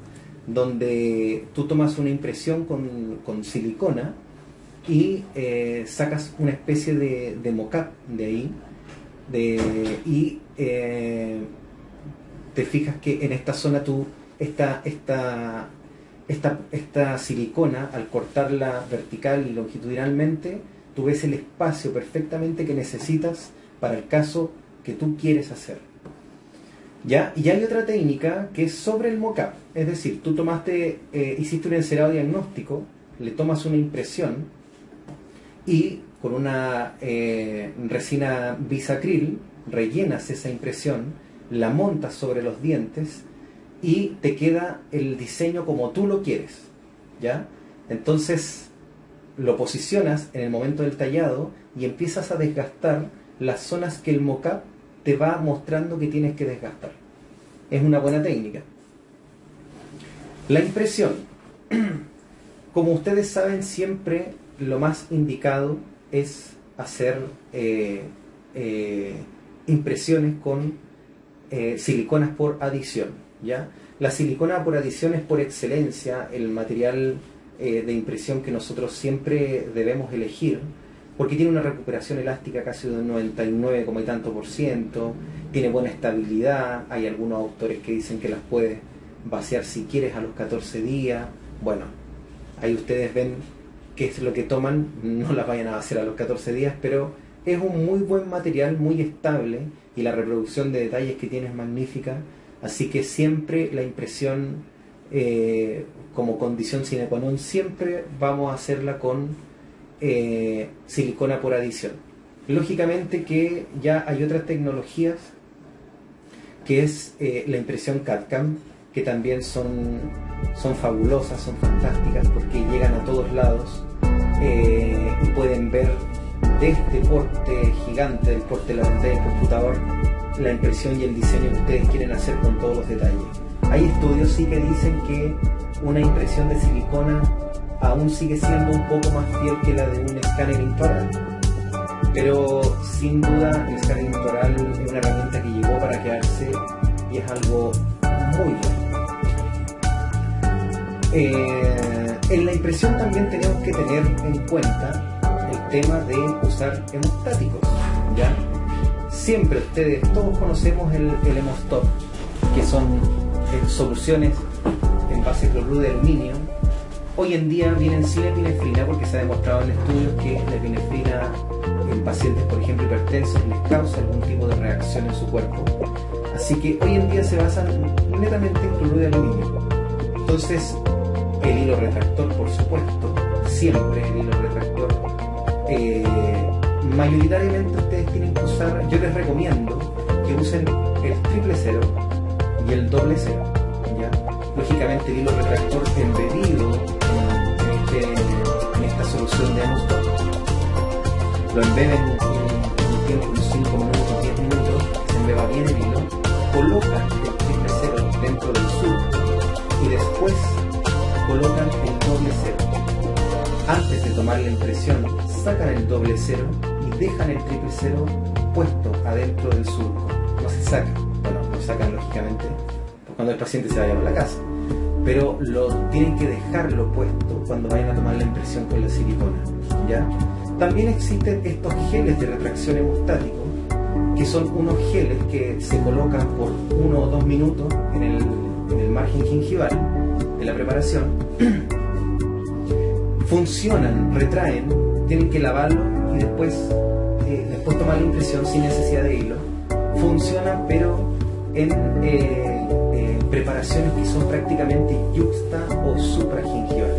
Speaker 1: donde tú tomas una impresión con silicona y sacas una especie de mock-up de ahí, y te fijas que en esta zona tú, esta silicona, al cortarla vertical y longitudinalmente, tú ves el espacio perfectamente que necesitas para el caso que tú quieres hacer. ¿Ya? Y hay otra técnica que es sobre el mock-up, es decir, tú hiciste un encerado diagnóstico, le tomas una impresión y con una resina bisacril rellenas esa impresión, la montas sobre los dientes y te queda el diseño como tú lo quieres, ¿ya? Entonces lo posicionas en el momento del tallado y empiezas a desgastar las zonas que el mock-up te va mostrando que tienes que desgastar. Es una buena técnica. La impresión. Como ustedes saben, siempre lo más indicado es hacer impresiones con siliconas por adición, ¿ya? La silicona por adición es por excelencia el material de impresión que nosotros siempre debemos elegir, porque tiene una recuperación elástica casi de un 99, y tanto %, tiene buena estabilidad. Hay algunos autores que dicen que las puedes vaciar si quieres a los 14 días. Bueno, ahí ustedes ven qué es lo que toman, no las vayan a vaciar a los 14 días, pero es un muy buen material, muy estable, y la reproducción de detalles que tiene es magnífica, así que siempre la impresión como condición sine qua non, siempre vamos a hacerla con silicona por adición. Lógicamente que ya hay otras tecnologías, que es la impresión CAD/CAM, que también son fabulosas, son fantásticas, porque llegan a todos lados y pueden ver de este porte gigante, del porte de la pantalla del computador, la impresión y el diseño que ustedes quieren hacer con todos los detalles. Hay estudios sí que dicen que una impresión de silicona aún sigue siendo un poco más fiel que la de un escáner intoral, pero sin duda el escáner intoral es una herramienta que llegó para quedarse y es algo muy bueno. En la impresión también tenemos que tener en cuenta el tema de usar hemostáticos, ¿ya? Siempre todos conocemos el hemostop, que son soluciones en base a cloruro de aluminio. Hoy en día vienen sin epinefrina, porque se ha demostrado en estudios que la epinefrina en pacientes, por ejemplo, hipertensos, les causa algún tipo de reacción en su cuerpo. Así que hoy en día se basan netamente en cloruro de aluminio. Entonces, el hilo retractor, por supuesto, siempre el hilo retractor. Mayoritariamente ustedes tienen que usar, yo les recomiendo que usen el 000 y el 00, ¿ya? Lógicamente el hilo retractor embebido en esta solución de hemostop lo embeben un tiempo, unos 5 minutos, 10 minutos, se embeba bien el hilo, colocan el triple cero dentro del surco y después colocan el doble cero. Antes de tomar la impresión, sacan el doble cero y dejan el triple cero puesto adentro del surco. No se saca, bueno, lo sacan lógicamente cuando el paciente se vaya a la casa, pero tienen que dejarlo puesto cuando vayan a tomar la impresión con la silicona, ¿ya? También existen estos geles de retracción hemostático, que son unos geles que se colocan por 1 o 2 minutos en el margen gingival de la preparación. Funcionan, retraen, tienen que lavarlo y después tomar la impresión sin necesidad de hilo. Funcionan, pero en preparaciones que son prácticamente yuxta o supragingival.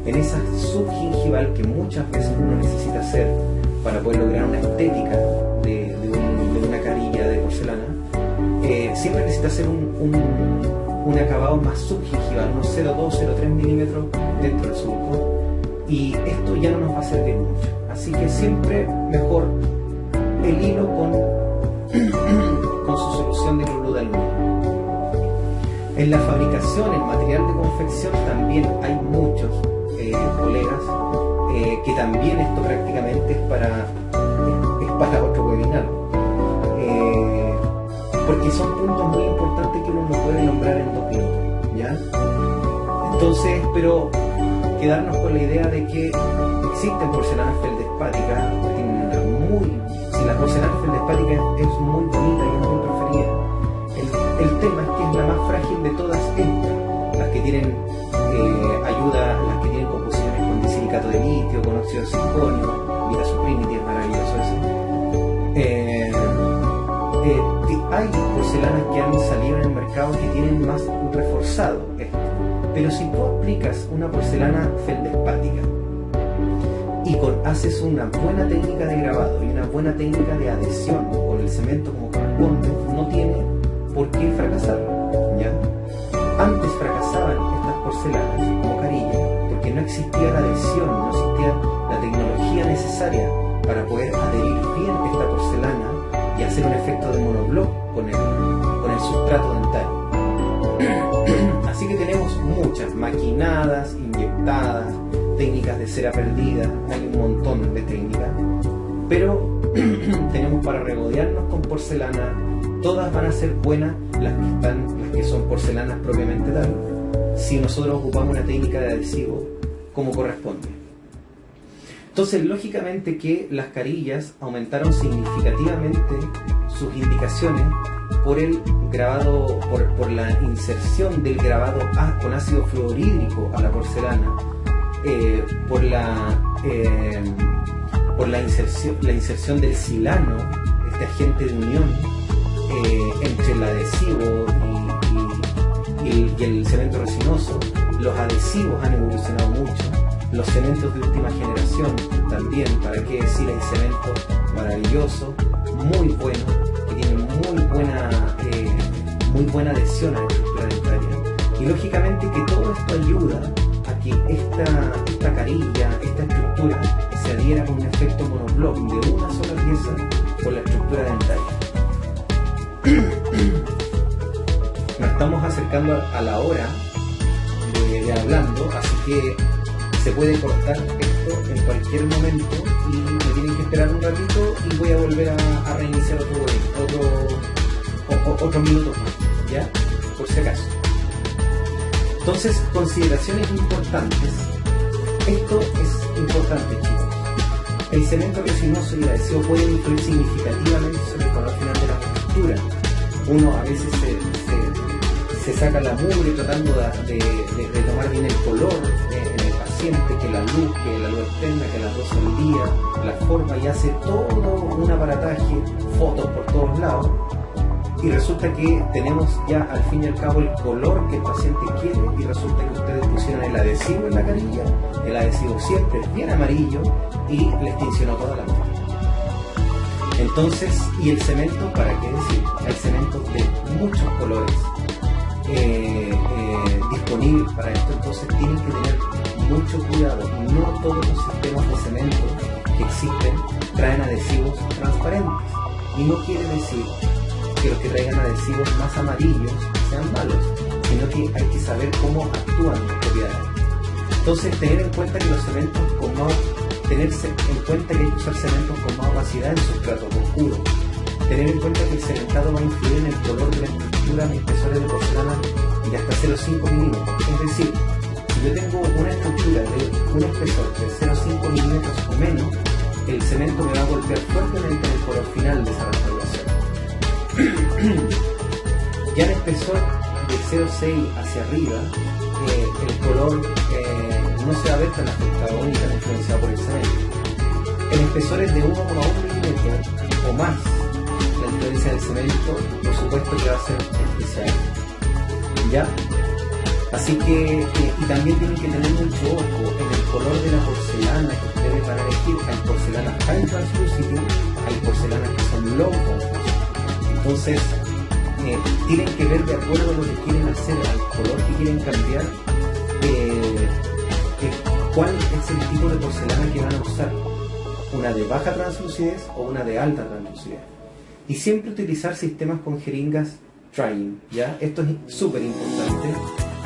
Speaker 1: En esa subgingival que muchas veces uno necesita hacer para poder lograr una estética de una carilla de porcelana, siempre necesita hacer un acabado más subgingival, unos 0,2, 0,3 milímetros dentro del surco, y esto ya no nos va a servir mucho. Así que siempre mejor el hilo con su solución de cloruro de aluminio. En la fabricación, en material de confección, también hay muchos colegas que también esto prácticamente es para otro webinar, porque son puntos muy importantes que uno no puede nombrar en 2 minutos, ¿ya? Entonces, pero quedarnos con la idea de que existen porcelanas feldespáticas, si la porcelana feldespática es muy bonita y es muy preferida, el tema es que es la más frágil de todas estas, las que tienen las que tienen composiciones con disilicato de litio, con óxido de circonio, Vitasuprínity es maravilloso eso. Hay porcelanas que han salido en el mercado que tienen más reforzado esto, pero si tú aplicas una porcelana feldespática y haces una buena técnica de grabado y una buena técnica de adhesión con el cemento como corresponde, no tiene por qué fracasar, ¿ya? Antes fracasaban estas porcelanas como carilla porque no existía la adhesión, no existía la tecnología necesaria para poder adherir bien esta porcelana y hacer un efecto de monobloc con el sustrato dentario. Así que tenemos muchas maquinadas, inyectadas, técnicas de cera perdida, hay un montón de técnicas, pero tenemos para regodearnos con porcelana. Todas van a ser buenas las que son porcelanas propiamente tal, si nosotros ocupamos una técnica de adhesivo como corresponde. Entonces, lógicamente que las carillas aumentaron significativamente sus indicaciones por el grabado, por la inserción del grabado con ácido fluorhídrico a la porcelana, por la inserción del silano, este agente de unión entre el adhesivo y el cemento resinoso. Los adhesivos han evolucionado mucho, los cementos de última generación también, para qué decir, hay cementos maravillosos, muy buenos, que tienen muy buena adhesión a la estructura dentaria, y lógicamente que todo esto ayuda a que esta carilla, esta estructura se adhiera con un efecto monobloc de una sola pieza con la estructura dentaria. Nos estamos acercando a la hora de hablando, así que se puede cortar esto en cualquier momento y me tienen que esperar un ratito y voy a volver a reiniciar otro minuto más, ¿ya? Por si acaso. Entonces, consideraciones importantes. Esto es importante, chicos. El cemento resinoso y el adhesivo pueden influir significativamente sobre el color final de la textura. Uno a veces se saca la mugre tratando de tomar bien el color en el paciente, que la luz externa, que la luz al día, la forma, y hace todo un aparataje, fotos por todos lados, y resulta que tenemos ya al fin y al cabo el color que el paciente quiere, y resulta que ustedes pusieron el adhesivo en la carilla, el adhesivo siempre es bien amarillo y les tincionó toda la muestra. Entonces, y el cemento, ¿para qué decir? Hay cementos de muchos colores disponibles para esto, entonces tienen que tener mucho cuidado. No todos los sistemas de cemento que existen traen adhesivos transparentes. Y no quiere decir que los que traigan adhesivos más amarillos sean malos, sino que hay que saber cómo actúan las propiedades. Entonces, tener en cuenta que los cementos con más, tenerse en cuenta que hay que usar cementos con más opacidad en sustratos oscuros. Tener en cuenta que el cementado va a influir en el color de la estructura en espesores de porcelana de hasta 0,5 milímetros. Es decir, si yo tengo una estructura de un espesor de 0,5 milímetros o menos, el cemento me va a golpear fuertemente en el color final de esa restauración. Ya el espesor de 0,6 hacia arriba, el color no se va a ver tan afectado ni tan influenciado por el cemento. En espesores de 1,1 milímetros o más, la influencia del cemento, por supuesto que va a ser especial. ¿Ya? Así que, y también tienen que tener mucho ojo en el color de la porcelana que ustedes van a elegir. Hay porcelanas high translucity, hay porcelanas que son low contrast. Entonces, tienen que ver de acuerdo a lo que quieren hacer, al color que quieren cambiar, cuál es el tipo de porcelana que van a usar. Una de baja translucidez o una de alta translucidez. Y siempre utilizar sistemas con jeringas drying, ¿ya? Esto es súper importante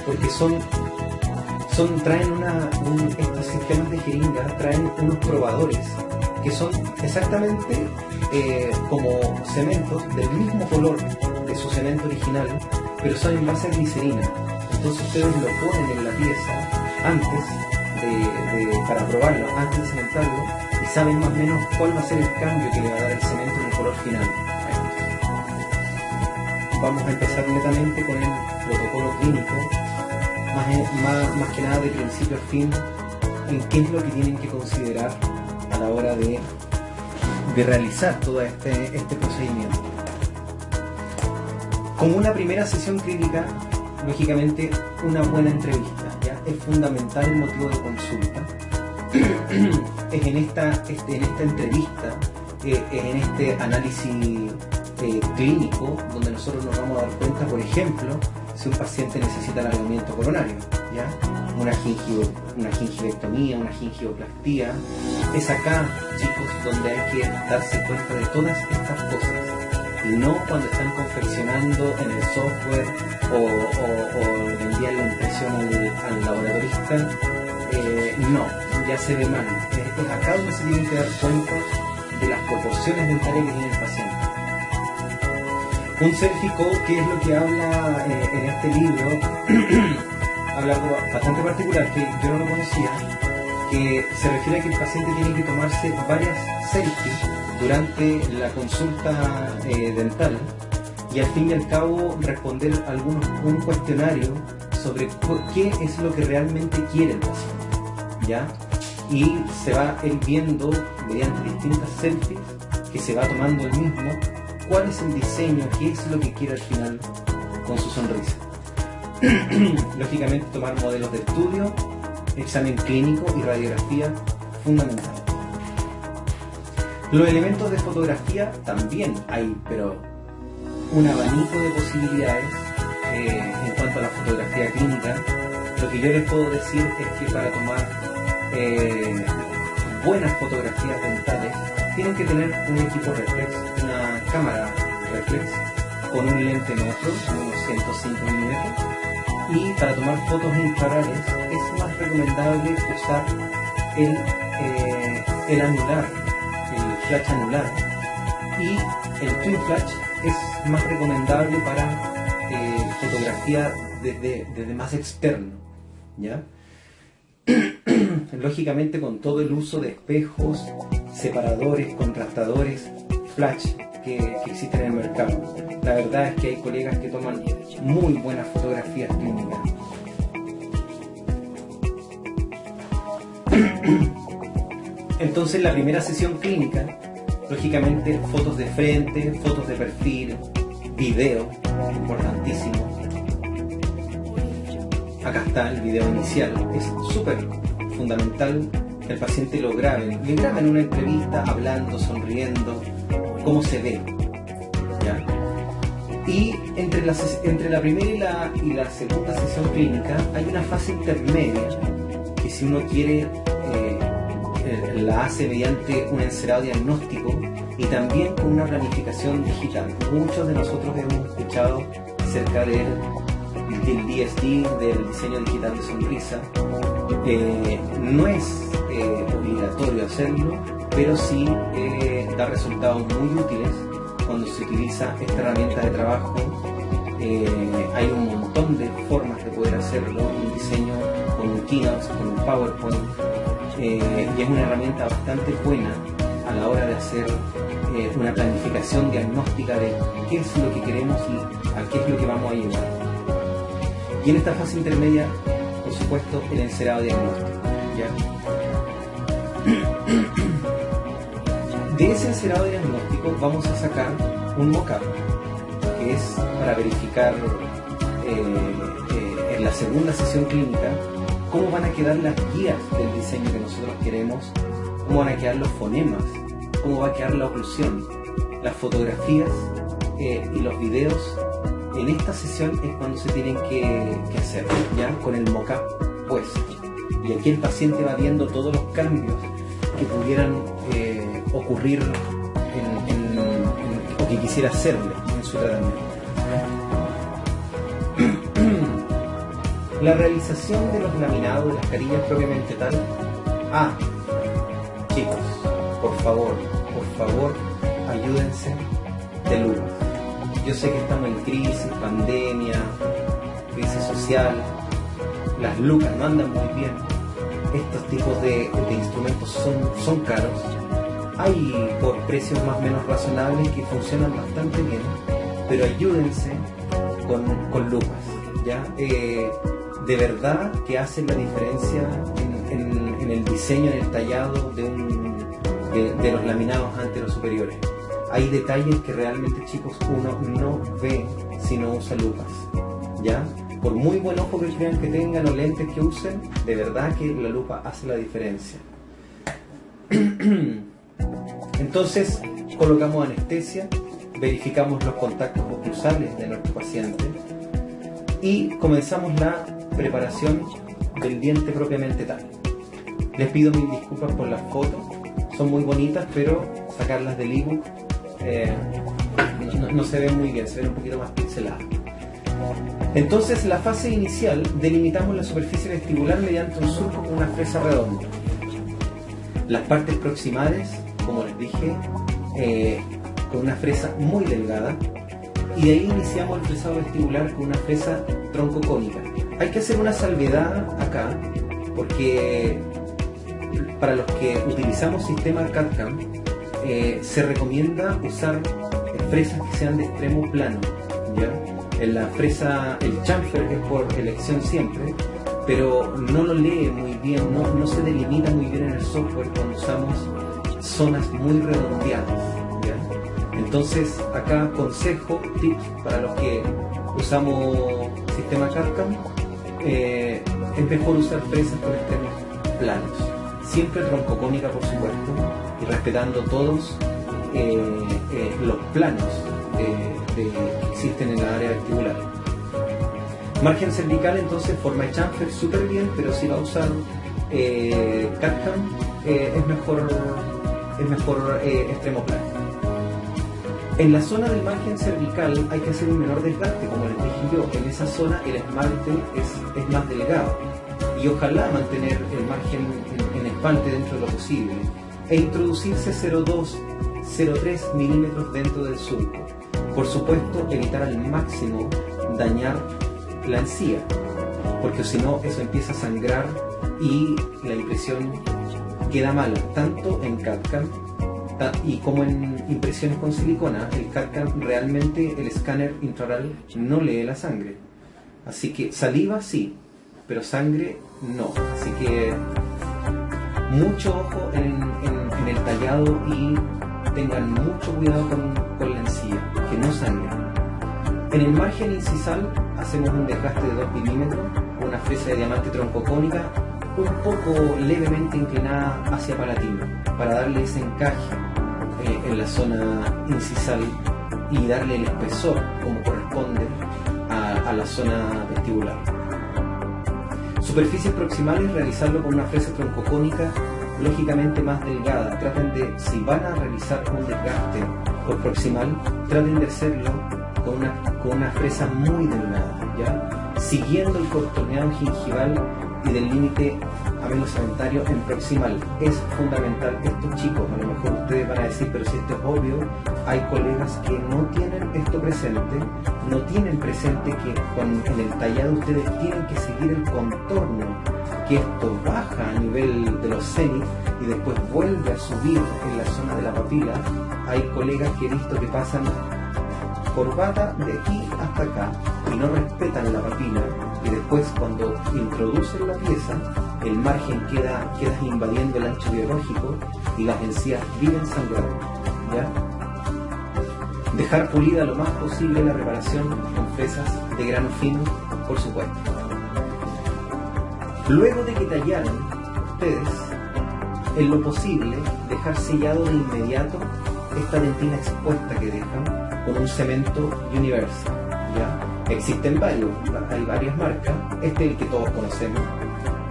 Speaker 1: porque traen estos sistemas de jeringa traen unos probadores que son exactamente como cementos del mismo color de su cemento original, pero son en base a glicerina. Entonces ustedes lo ponen en la pieza para probarlo, antes de cementarlo, y saben más o menos cuál va a ser el cambio que le va a dar el cemento en el color final. Vamos a empezar netamente con el protocolo clínico, más que nada de principio a fin, en qué es lo que tienen que considerar a la hora de realizar todo este procedimiento. Como una primera sesión clínica, lógicamente una buena entrevista, ¿ya? Es fundamental el motivo de consulta. Es en esta entrevista, en este análisis clínico, donde nosotros nos vamos a dar cuenta, por ejemplo, si un paciente necesita alargamiento coronario, ¿ya? Una gingivectomía, una gingioplastía. Es acá, chicos, donde hay que darse cuenta de todas estas cosas, y no cuando están confeccionando en el software o envían la impresión al laboratorista. No, ya se ve mal. Es acá donde se tienen que dar cuenta de las proporciones dentales que tiene el paciente. Un selfie-code, que es lo que habla en este libro, habla algo bastante particular que yo no lo conocía, que se refiere a que el paciente tiene que tomarse varias selfies durante la consulta dental y al fin y al cabo responder un cuestionario sobre qué es lo que realmente quiere el paciente, ¿ya? Y se va él viendo mediante distintas selfies que se va tomando él mismo cuál es el diseño, qué es lo que quiere al final con su sonrisa. Lógicamente tomar modelos de estudio, examen clínico y radiografía fundamental. Los elementos de fotografía también hay, pero un abanico de posibilidades en cuanto a la fotografía clínica. Lo que yo les puedo decir es que para tomar buenas fotografías dentales tienen que tener un equipo reflex, una cámara reflex con un lente neutro, unos 105 milímetros, y para tomar fotos infrarreales es más recomendable usar el anular, el flash anular, y el twin flash es más recomendable para fotografía desde más externo, ¿ya? Lógicamente con todo el uso de espejos, separadores, contrastadores, flash que existen en el mercado. La verdad es que hay colegas que toman muy buenas fotografías clínicas. Entonces la primera sesión clínica, lógicamente fotos de frente, fotos de perfil, video, importantísimo. Acá está el video inicial, es súper fundamental que el paciente lo graben. Le graben una entrevista hablando, sonriendo, cómo se ve, ¿ya? Y entre la primera y la segunda sesión clínica hay una fase intermedia que si uno quiere la hace mediante un encerado diagnóstico y también con una planificación digital. Muchos de nosotros hemos escuchado acerca del DSD, del diseño digital de sonrisa. No es obligatorio hacerlo, pero sí da resultados muy útiles cuando se utiliza esta herramienta de trabajo. Hay un montón de formas de poder hacerlo, un diseño con un Keynote, con un PowerPoint, y es una herramienta bastante buena a la hora de hacer una planificación diagnóstica de qué es lo que queremos y a qué es lo que vamos a llevar. Y en esta fase intermedia, por supuesto, el encerado diagnóstico, ¿ya? De ese encerado diagnóstico vamos a sacar un mock-up, que es para verificar en la segunda sesión clínica cómo van a quedar las guías del diseño que nosotros queremos, cómo van a quedar los fonemas, cómo va a quedar la oclusión, las fotografías y los videos. En esta sesión es cuando se tienen que hacer, ya con el mock-up puesto. Y aquí el paciente va viendo todos los cambios que pudieran ocurrir o que quisiera hacerle en su tratamiento. La realización de los laminados de las carillas propiamente tal. Chicos, por favor, ayúdense de lupas. Yo sé que estamos en crisis, pandemia, crisis social, las lucas no andan muy bien, estos tipos de instrumentos son caros. Hay por precios más o menos razonables que funcionan bastante bien, pero ayúdense con lupas, ¿ya? De verdad que hacen la diferencia en el diseño, en el tallado de los laminados anterosuperiores. Hay detalles que realmente, chicos, uno no ve si no usa lupas, ¿ya? Por muy buen ojo que crean que tengan o lentes que usen, de verdad que la lupa hace la diferencia. Entonces, colocamos anestesia, verificamos los contactos oclusales de nuestro paciente y comenzamos la preparación del diente propiamente tal. Les pido mil disculpas por las fotos, son muy bonitas, pero sacarlas del ebook no se ven muy bien, se ven un poquito más pixeladas. Entonces, la fase inicial, delimitamos la superficie vestibular mediante un surco con una fresa redonda. Las partes proximales, como les dije, con una fresa muy delgada, y de ahí iniciamos el fresado vestibular con una fresa troncocónica. Hay que hacer una salvedad acá, porque para los que utilizamos sistema CAD/CAM, se recomienda usar fresas que sean de extremo plano, ¿ya? En la fresa, el chamfer es por elección siempre, pero no lo lee muy bien, no se delimita muy bien en el software cuando usamos zonas muy redondeadas, ¿ya? Entonces, acá consejo, tips para los que usamos sistema CAD/CAM, es mejor usar fresas con extremos planos, siempre troncocónica por supuesto, y respetando todos los planos que existen en la área vestibular. Margen cervical, entonces, forma de chamfer súper bien, pero si va a usar CAD/CAM, es mejor extremo plano. En la zona del margen cervical hay que hacer un menor desgaste, como les dije yo. En esa zona el esmalte es más delgado y ojalá mantener el margen en esmalte dentro de lo posible e introducirse 0,2, 0,3 milímetros dentro del surco. Por supuesto, evitar al máximo dañar la encía, porque si no eso empieza a sangrar y la impresión queda mala, tanto en CAD/CAM y como en impresiones con silicona. El CAD/CAM realmente, el escáner intraoral no lee la sangre, así que saliva sí, pero sangre no, así que mucho ojo en el tallado y tengan mucho cuidado con la encía, que no sangre. En el margen incisal hacemos un desgaste de 2 milímetros, una fresa de diamante troncocónica un poco levemente inclinada hacia palatino, para darle ese encaje en la zona incisal y darle el espesor como corresponde a la zona vestibular. Superficies proximales, realizarlo con una fresa troncocónica lógicamente más delgada. Traten de, si van a realizar un desgaste por proximal, traten de hacerlo con una fresa muy delgada, ¿ya? Siguiendo el contorneado gingival y del límite amenocementario en proximal. Es fundamental esto, chicos. A lo mejor ustedes van a decir, pero si esto es obvio, hay colegas que no tienen esto presente, no tienen presente que en el tallado ustedes tienen que seguir el contorno, que esto baja a nivel de los cenit y después vuelve a subir en la zona de la papila. Hay colegas que he visto que pasan corbata de aquí hasta acá y no respetan la papila, y después cuando introducen la pieza el margen queda invadiendo el ancho biológico y las encías viven sangrando, ¿ya? Dejar pulida lo más posible la reparación con fresas de grano fino, por supuesto. Luego de que tallaron ustedes, en lo posible dejar sellado de inmediato esta dentina expuesta que dejan con un cemento Universal, ¿ya? Existen varios, hay varias marcas, este es el que todos conocemos,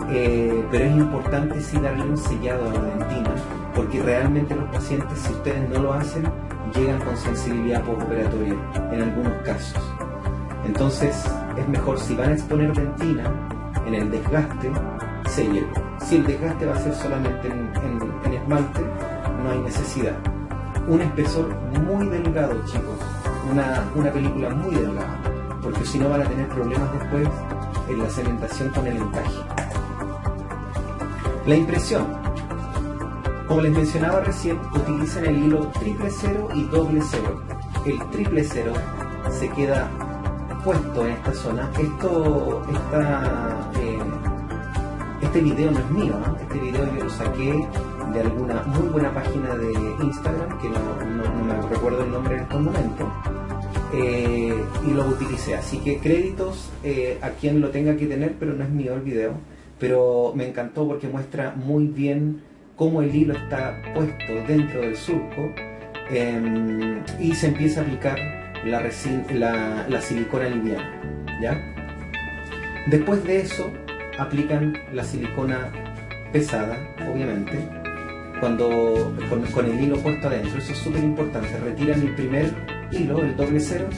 Speaker 1: pero es importante sí darle un sellado a la dentina, porque realmente los pacientes, si ustedes no lo hacen, llegan con sensibilidad postoperatoria en algunos casos. Entonces es mejor, si van a exponer dentina en el desgaste, sellen. Si el desgaste va a ser solamente en esmalte, no hay necesidad. Un espesor muy delgado, chicos, una película muy delgada, porque si no van a tener problemas después en la cementación con el encaje. La impresión, como les mencionaba recién, utilizan el hilo 000 y 00. El 000 se queda puesto en esta zona. Este video no es mío, ¿no? Este video yo lo saqué de alguna muy buena página de Instagram, que no me recuerdo el nombre en estos momentos, y lo utilicé. Así que créditos a quien lo tenga que tener, pero no es mío el video. Pero me encantó porque muestra muy bien cómo el hilo está puesto dentro del surco, y se empieza a aplicar la silicona liviana, ¿ya? Después de eso aplican la silicona pesada, obviamente, con el hilo puesto adentro. Eso es súper importante. Retiran el primer hilo, el 00,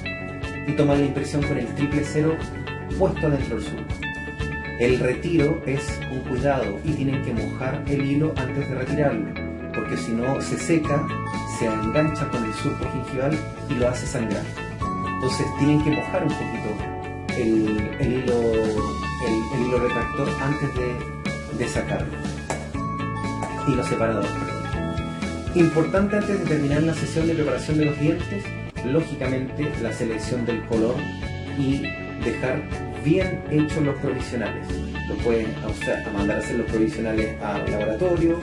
Speaker 1: y toman la impresión con el 000 puesto adentro del surco. El retiro es con cuidado y tienen que mojar el hilo antes de retirarlo, porque si no se seca, se engancha con el surco gingival y lo hace sangrar. Entonces tienen que mojar un poquito el hilo retractor antes de sacarlo. Hilo separador. Importante antes de terminar la sesión de preparación de los dientes, lógicamente la selección del color y dejar bien hechos los provisionales. Lo puedes mandar a hacer los provisionales al laboratorio,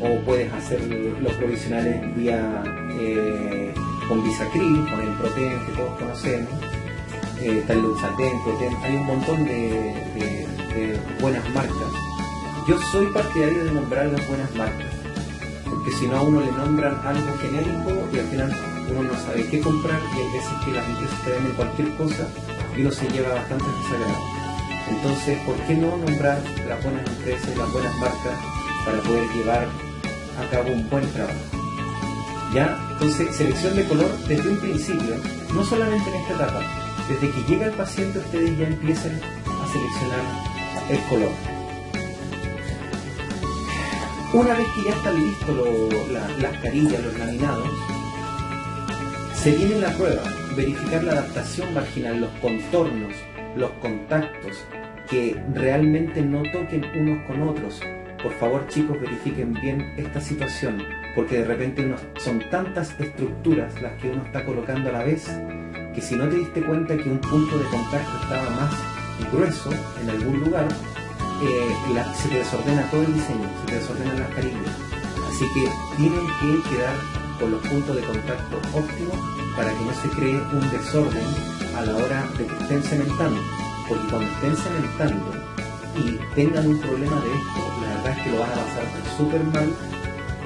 Speaker 1: o puedes hacer los provisionales vía con Bisacril, con el Proten que todos conocemos, está el Luxaten, Proten, hay un montón de buenas marcas. Yo soy partidario de nombrar las buenas marcas, porque si no a uno le nombran algo genérico y al final uno no sabe qué comprar, y hay veces que las empresas te venden cualquier cosa y uno se lleva bastante desagrado. Entonces, ¿por qué no nombrar las buenas empresas, las buenas marcas, para poder llevar a cabo un buen trabajo? ¿Ya? Entonces, selección de color desde un principio, no solamente en esta etapa, desde que llega el paciente ustedes ya empiecen a seleccionar el color. Una vez que ya están listos las carillas, los laminados, se viene la prueba, verificar la adaptación marginal, los contornos, los contactos, que realmente no toquen unos con otros. Por favor, chicos, verifiquen bien esta situación, porque de repente son tantas estructuras las que uno está colocando a la vez, que si no te diste cuenta que un punto de contacto estaba más grueso en algún lugar, se te desordena todo el diseño, se te desordenan las carillas. Así que tienen que quedar con los puntos de contacto óptimos para que no se cree un desorden a la hora de que estén cementando, porque cuando estén cementando y tengan un problema de esto, la verdad es que lo van a pasar súper mal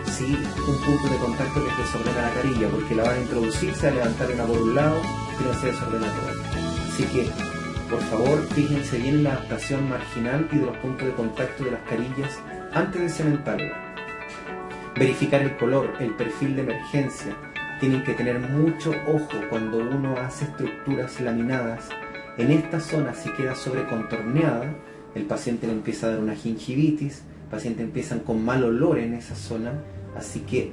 Speaker 1: si un punto de contacto les desordena la carilla, porque la van a introducir, se va a levantar una por un lado y no se desordena todo. Así que, por favor, fíjense bien en la adaptación marginal y de los puntos de contacto de las carillas antes de cementarla. Verificar el color, el perfil de emergencia. Tienen que tener mucho ojo cuando uno hace estructuras laminadas. En esta zona, si queda sobrecontorneada, el paciente le empieza a dar una gingivitis, el paciente empieza con mal olor en esa zona, así que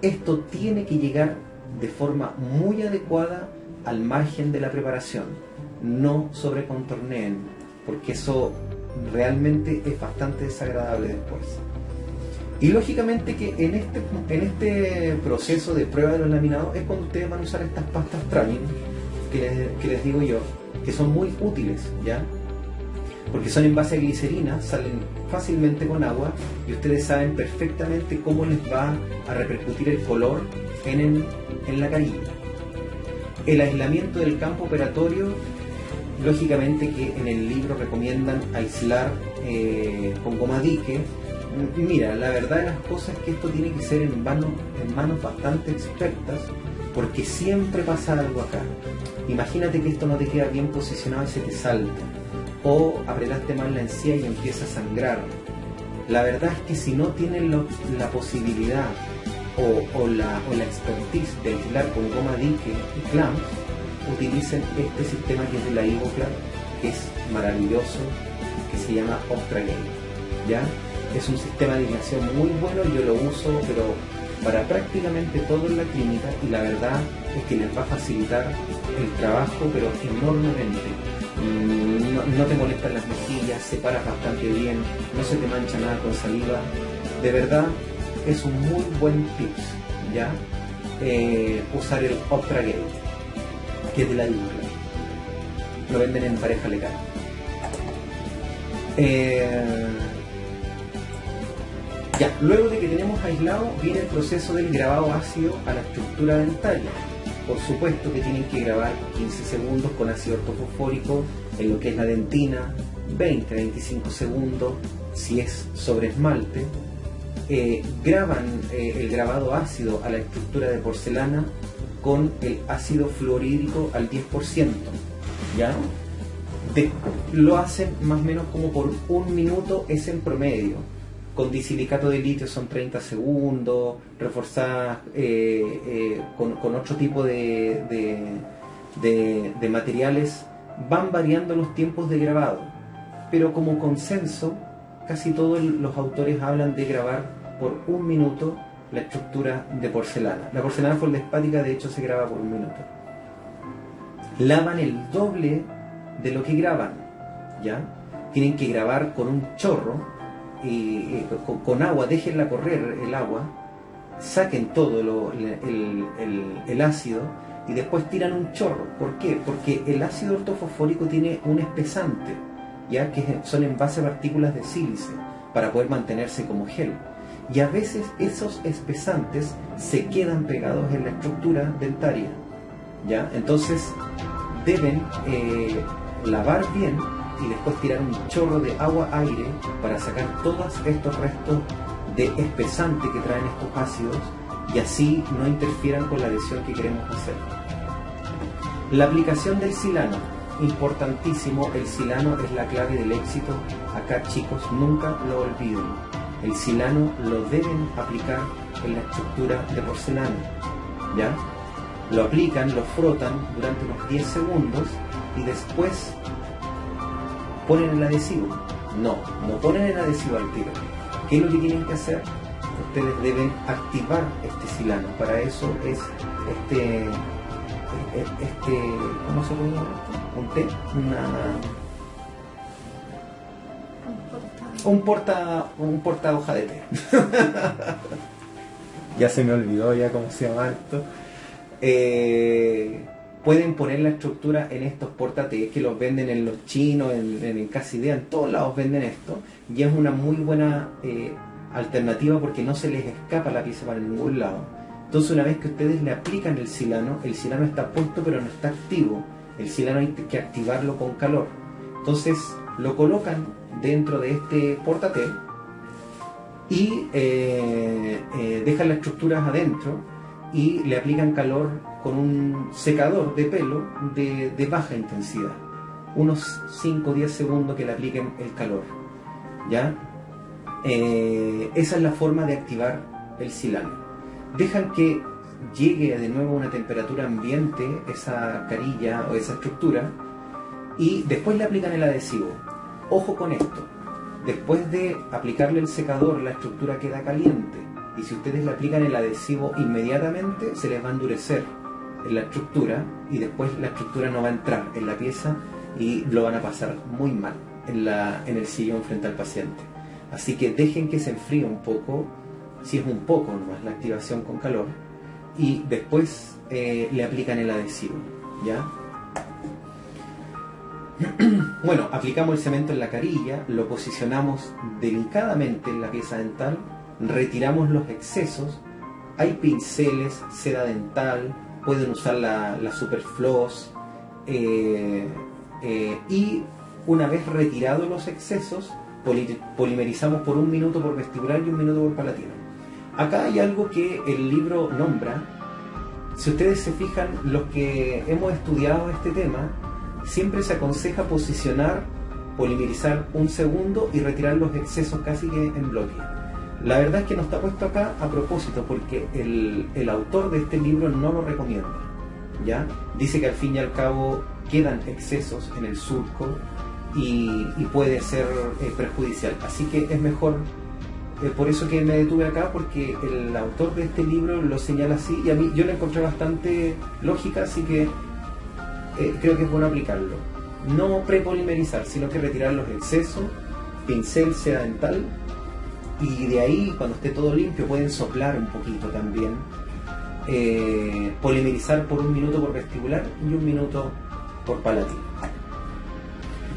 Speaker 1: esto tiene que llegar de forma muy adecuada al margen de la preparación. No sobrecontorneen, porque eso realmente es bastante desagradable después. Y lógicamente que en este proceso de prueba de los laminados es cuando ustedes van a usar estas pastas Tramine que les digo yo, que son muy útiles, ¿ya? Porque son en base a glicerina, salen fácilmente con agua y ustedes saben perfectamente cómo les va a repercutir el color en la carilla. El aislamiento del campo operatorio, lógicamente que en el libro recomiendan aislar con goma dique. Mira, la verdad de las cosas es que esto tiene que ser en manos bastante expertas, porque siempre pasa algo acá. Imagínate que esto no te queda bien posicionado y se te salta, o apretaste mal la encía y empieza a sangrar. La verdad es que si no tienen la posibilidad o la expertise de aislar con goma dique y clamps, utilicen este sistema que es de la Ivoclar, que es maravilloso, que se llama Obtragate, ¿ya? Es un sistema de aislación muy bueno, yo lo uso pero para prácticamente todo en la clínica, y la verdad es que les va a facilitar el trabajo pero enormemente. No te molestan las mejillas, separas bastante bien, no se te mancha nada con saliva. De verdad es un muy buen tips, ¿ya? Usar el Obtragate, que es de la Ivoclar. Lo venden en Pareja Legal. Ya, luego de que tenemos aislado, viene el proceso del grabado ácido a la estructura dentaria. Por supuesto que tienen que grabar 15 segundos con ácido ortofosfórico en lo que es la dentina, 20-25 segundos si es sobre esmalte. Graban el grabado ácido a la estructura de porcelana con el ácido fluorhídrico al 10%, ¿ya? Lo hacen más o menos como por 1 minuto, es en promedio. Con disilicato de litio son 30 segundos, reforzadas con otro tipo de materiales, van variando los tiempos de grabado, pero como consenso, casi todos los autores hablan de grabar por 1 minuto la estructura de porcelana. La porcelana feldespática de hecho se graba por 1 minuto. Lavan el doble de lo que graban, ¿ya? Tienen que grabar con un chorro, con agua, déjenla correr el agua, saquen todo el ácido y después tiran un chorro. ¿Por qué? Porque el ácido ortofosfórico tiene un espesante, ya que son en base a partículas de sílice para poder mantenerse como gel, y a veces esos espesantes se quedan pegados en la estructura dentaria, ¿ya? Entonces deben lavar bien y después tirar un chorro de agua-aire para sacar todos estos restos de espesante que traen estos ácidos y así no interfieran con la lesión que queremos hacer. La aplicación del silano, importantísimo. El silano es la clave del éxito. Acá, chicos, nunca lo olviden. El silano lo deben aplicar en la estructura de porcelana, ¿ya? Lo aplican, lo frotan durante unos 10 segundos y después ponen el adhesivo. No ponen el adhesivo al tiro. ¿Qué es lo que tienen que hacer? Ustedes deben activar este silano. Para eso es ¿cómo se puede llamar esto? ¿Un té? Un porta hoja de té. Ya se me olvidó ya cómo se llama esto. Pueden poner la estructura en estos portatés que los venden en los chinos, en Casa Idea, en todos lados venden esto, y es una muy buena alternativa porque no se les escapa la pieza para ningún lado. Entonces, una vez que ustedes le aplican el silano está puesto pero no está activo. El silano hay que activarlo con calor. Entonces lo colocan dentro de este portaté y dejan las estructuras adentro y le aplican calor con un secador de pelo de baja intensidad, unos 5 o 10 segundos que le apliquen el calor, ¿ya? Esa es la forma de activar el silano. Dejan que llegue de nuevo a una temperatura ambiente esa carilla o esa estructura y después le aplican el adhesivo. Ojo con esto, después de aplicarle el secador la estructura queda caliente y si ustedes le aplican el adhesivo inmediatamente se les va a endurecer en la estructura y después la estructura no va a entrar en la pieza y lo van a pasar muy mal en el sillón frente al paciente. Así que dejen que se enfríe un poco, si es un poco nomás la activación con calor, y después le aplican el adhesivo, ¿ya? Bueno, aplicamos el cemento en la carilla, lo posicionamos delicadamente en la pieza dental, retiramos los excesos, hay pinceles, seda dental, pueden usar la Superfloss, y una vez retirados los excesos, polimerizamos por 1 minuto por vestibular y 1 minuto por palatino. Acá hay algo que el libro nombra. Si ustedes se fijan, los que hemos estudiado este tema, siempre se aconseja posicionar, polimerizar 1 segundo y retirar los excesos casi que en bloque. La verdad es que no está puesto acá a propósito porque el autor de este libro no lo recomienda, ¿ya? Dice que al fin y al cabo quedan excesos en el surco y puede ser perjudicial. Así que es mejor, por eso que me detuve acá, porque el autor de este libro lo señala así y a mí yo lo encontré bastante lógica, así que creo que es bueno aplicarlo. No prepolimerizar, sino que retirar los excesos, pincel, seda dental, y de ahí cuando esté todo limpio pueden soplar un poquito también, polimerizar por 1 minuto por vestibular y 1 minuto por palatino.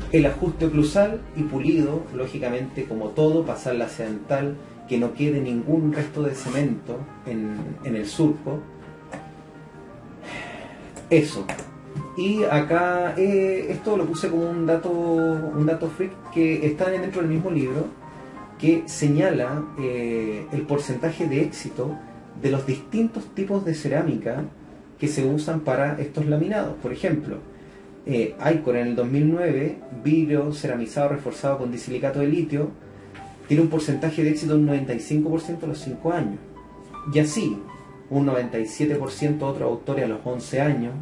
Speaker 1: El ajuste oclusal y pulido, lógicamente como todo, pasar la seda dental, que no quede ningún resto de cemento en el surco. Eso. Y acá esto lo puse como un dato freak que está dentro del mismo libro, que señala el porcentaje de éxito de los distintos tipos de cerámica que se usan para estos laminados. Por ejemplo, Icor en el 2009, vidrio ceramizado reforzado con disilicato de litio, tiene un porcentaje de éxito de un 95% a los 5 años. Y así, un 97% otros autores a los 11 años,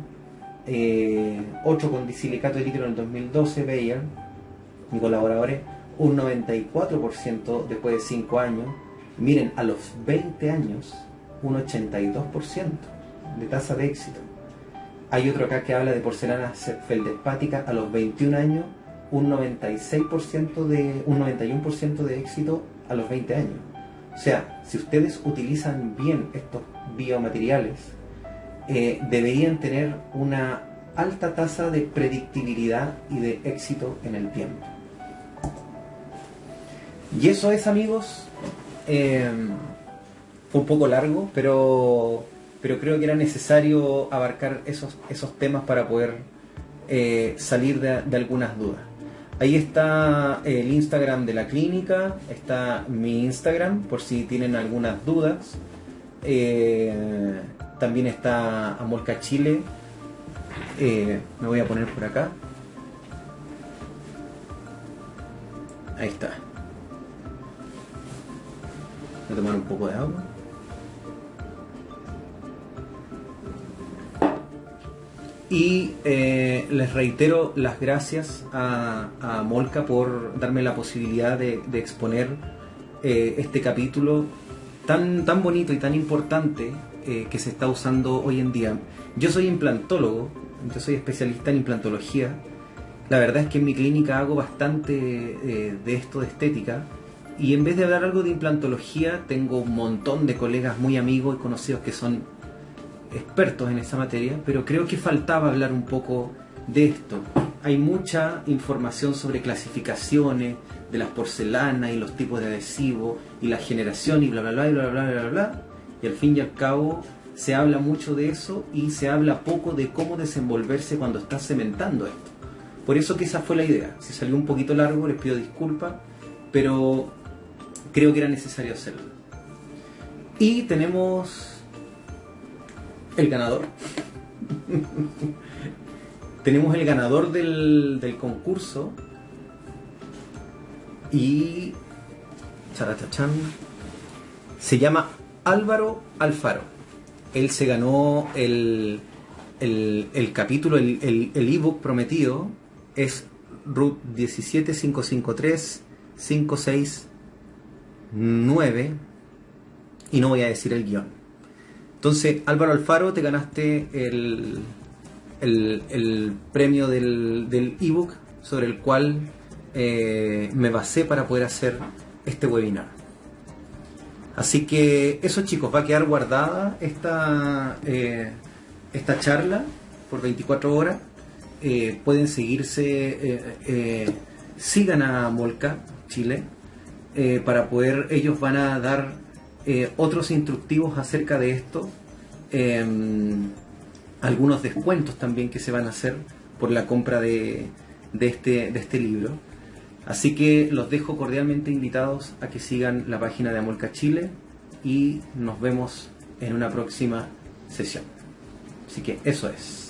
Speaker 1: otro con disilicato de litio en el 2012, Bayer y colaboradores, un 94% después de 5 años. Miren, a los 20 años, un 82% de tasa de éxito. Hay otro acá que habla de porcelana feldespática a los 21 años, un 91% de éxito a los 20 años. O sea, si ustedes utilizan bien estos biomateriales, deberían tener una alta tasa de predictibilidad y de éxito en el tiempo. Y eso es, amigos, fue un poco largo, pero creo que era necesario abarcar esos temas para poder salir de algunas dudas. Ahí está el Instagram de la clínica, está mi Instagram por si tienen algunas dudas. También está Amolca Chile, me voy a poner por acá. Ahí está. Voy a tomar un poco de agua. Y les reitero las gracias a Molca por darme la posibilidad de exponer este capítulo tan bonito y tan importante que se está usando hoy en día. Yo soy implantólogo, yo soy especialista en implantología. La verdad es que en mi clínica hago bastante de esto de estética, y en vez de hablar algo de implantología tengo un montón de colegas muy amigos y conocidos que son expertos en esa materia, pero creo que faltaba hablar un poco de esto. Hay mucha información sobre clasificaciones de las porcelanas y los tipos de adhesivo y la generación y bla bla bla y bla bla bla bla bla, y al fin y al cabo se habla mucho de eso y se habla poco de cómo desenvolverse cuando estás cementando esto. Por eso que esa fue la idea. Si salió un poquito largo les pido disculpas, pero creo que era necesario hacerlo. Y tenemos el ganador. Tenemos el ganador del concurso. Y... charachachán. Se llama Álvaro Alfaro. Él se ganó el capítulo, el ebook prometido, es RUT 17553-569, y no voy a decir el guión. Entonces, Álvaro Alfaro, te ganaste el premio del ebook sobre el cual me basé para poder hacer este webinar. Así que eso, chicos, va a quedar guardada esta charla por 24 horas. Pueden seguirse, sigan a Molca Chile, para poder, ellos van a dar otros instructivos acerca de esto, algunos descuentos también que se van a hacer por la compra de este libro. Así que los dejo cordialmente invitados a que sigan la página de Amolca Chile y nos vemos en una próxima sesión. Así que eso es.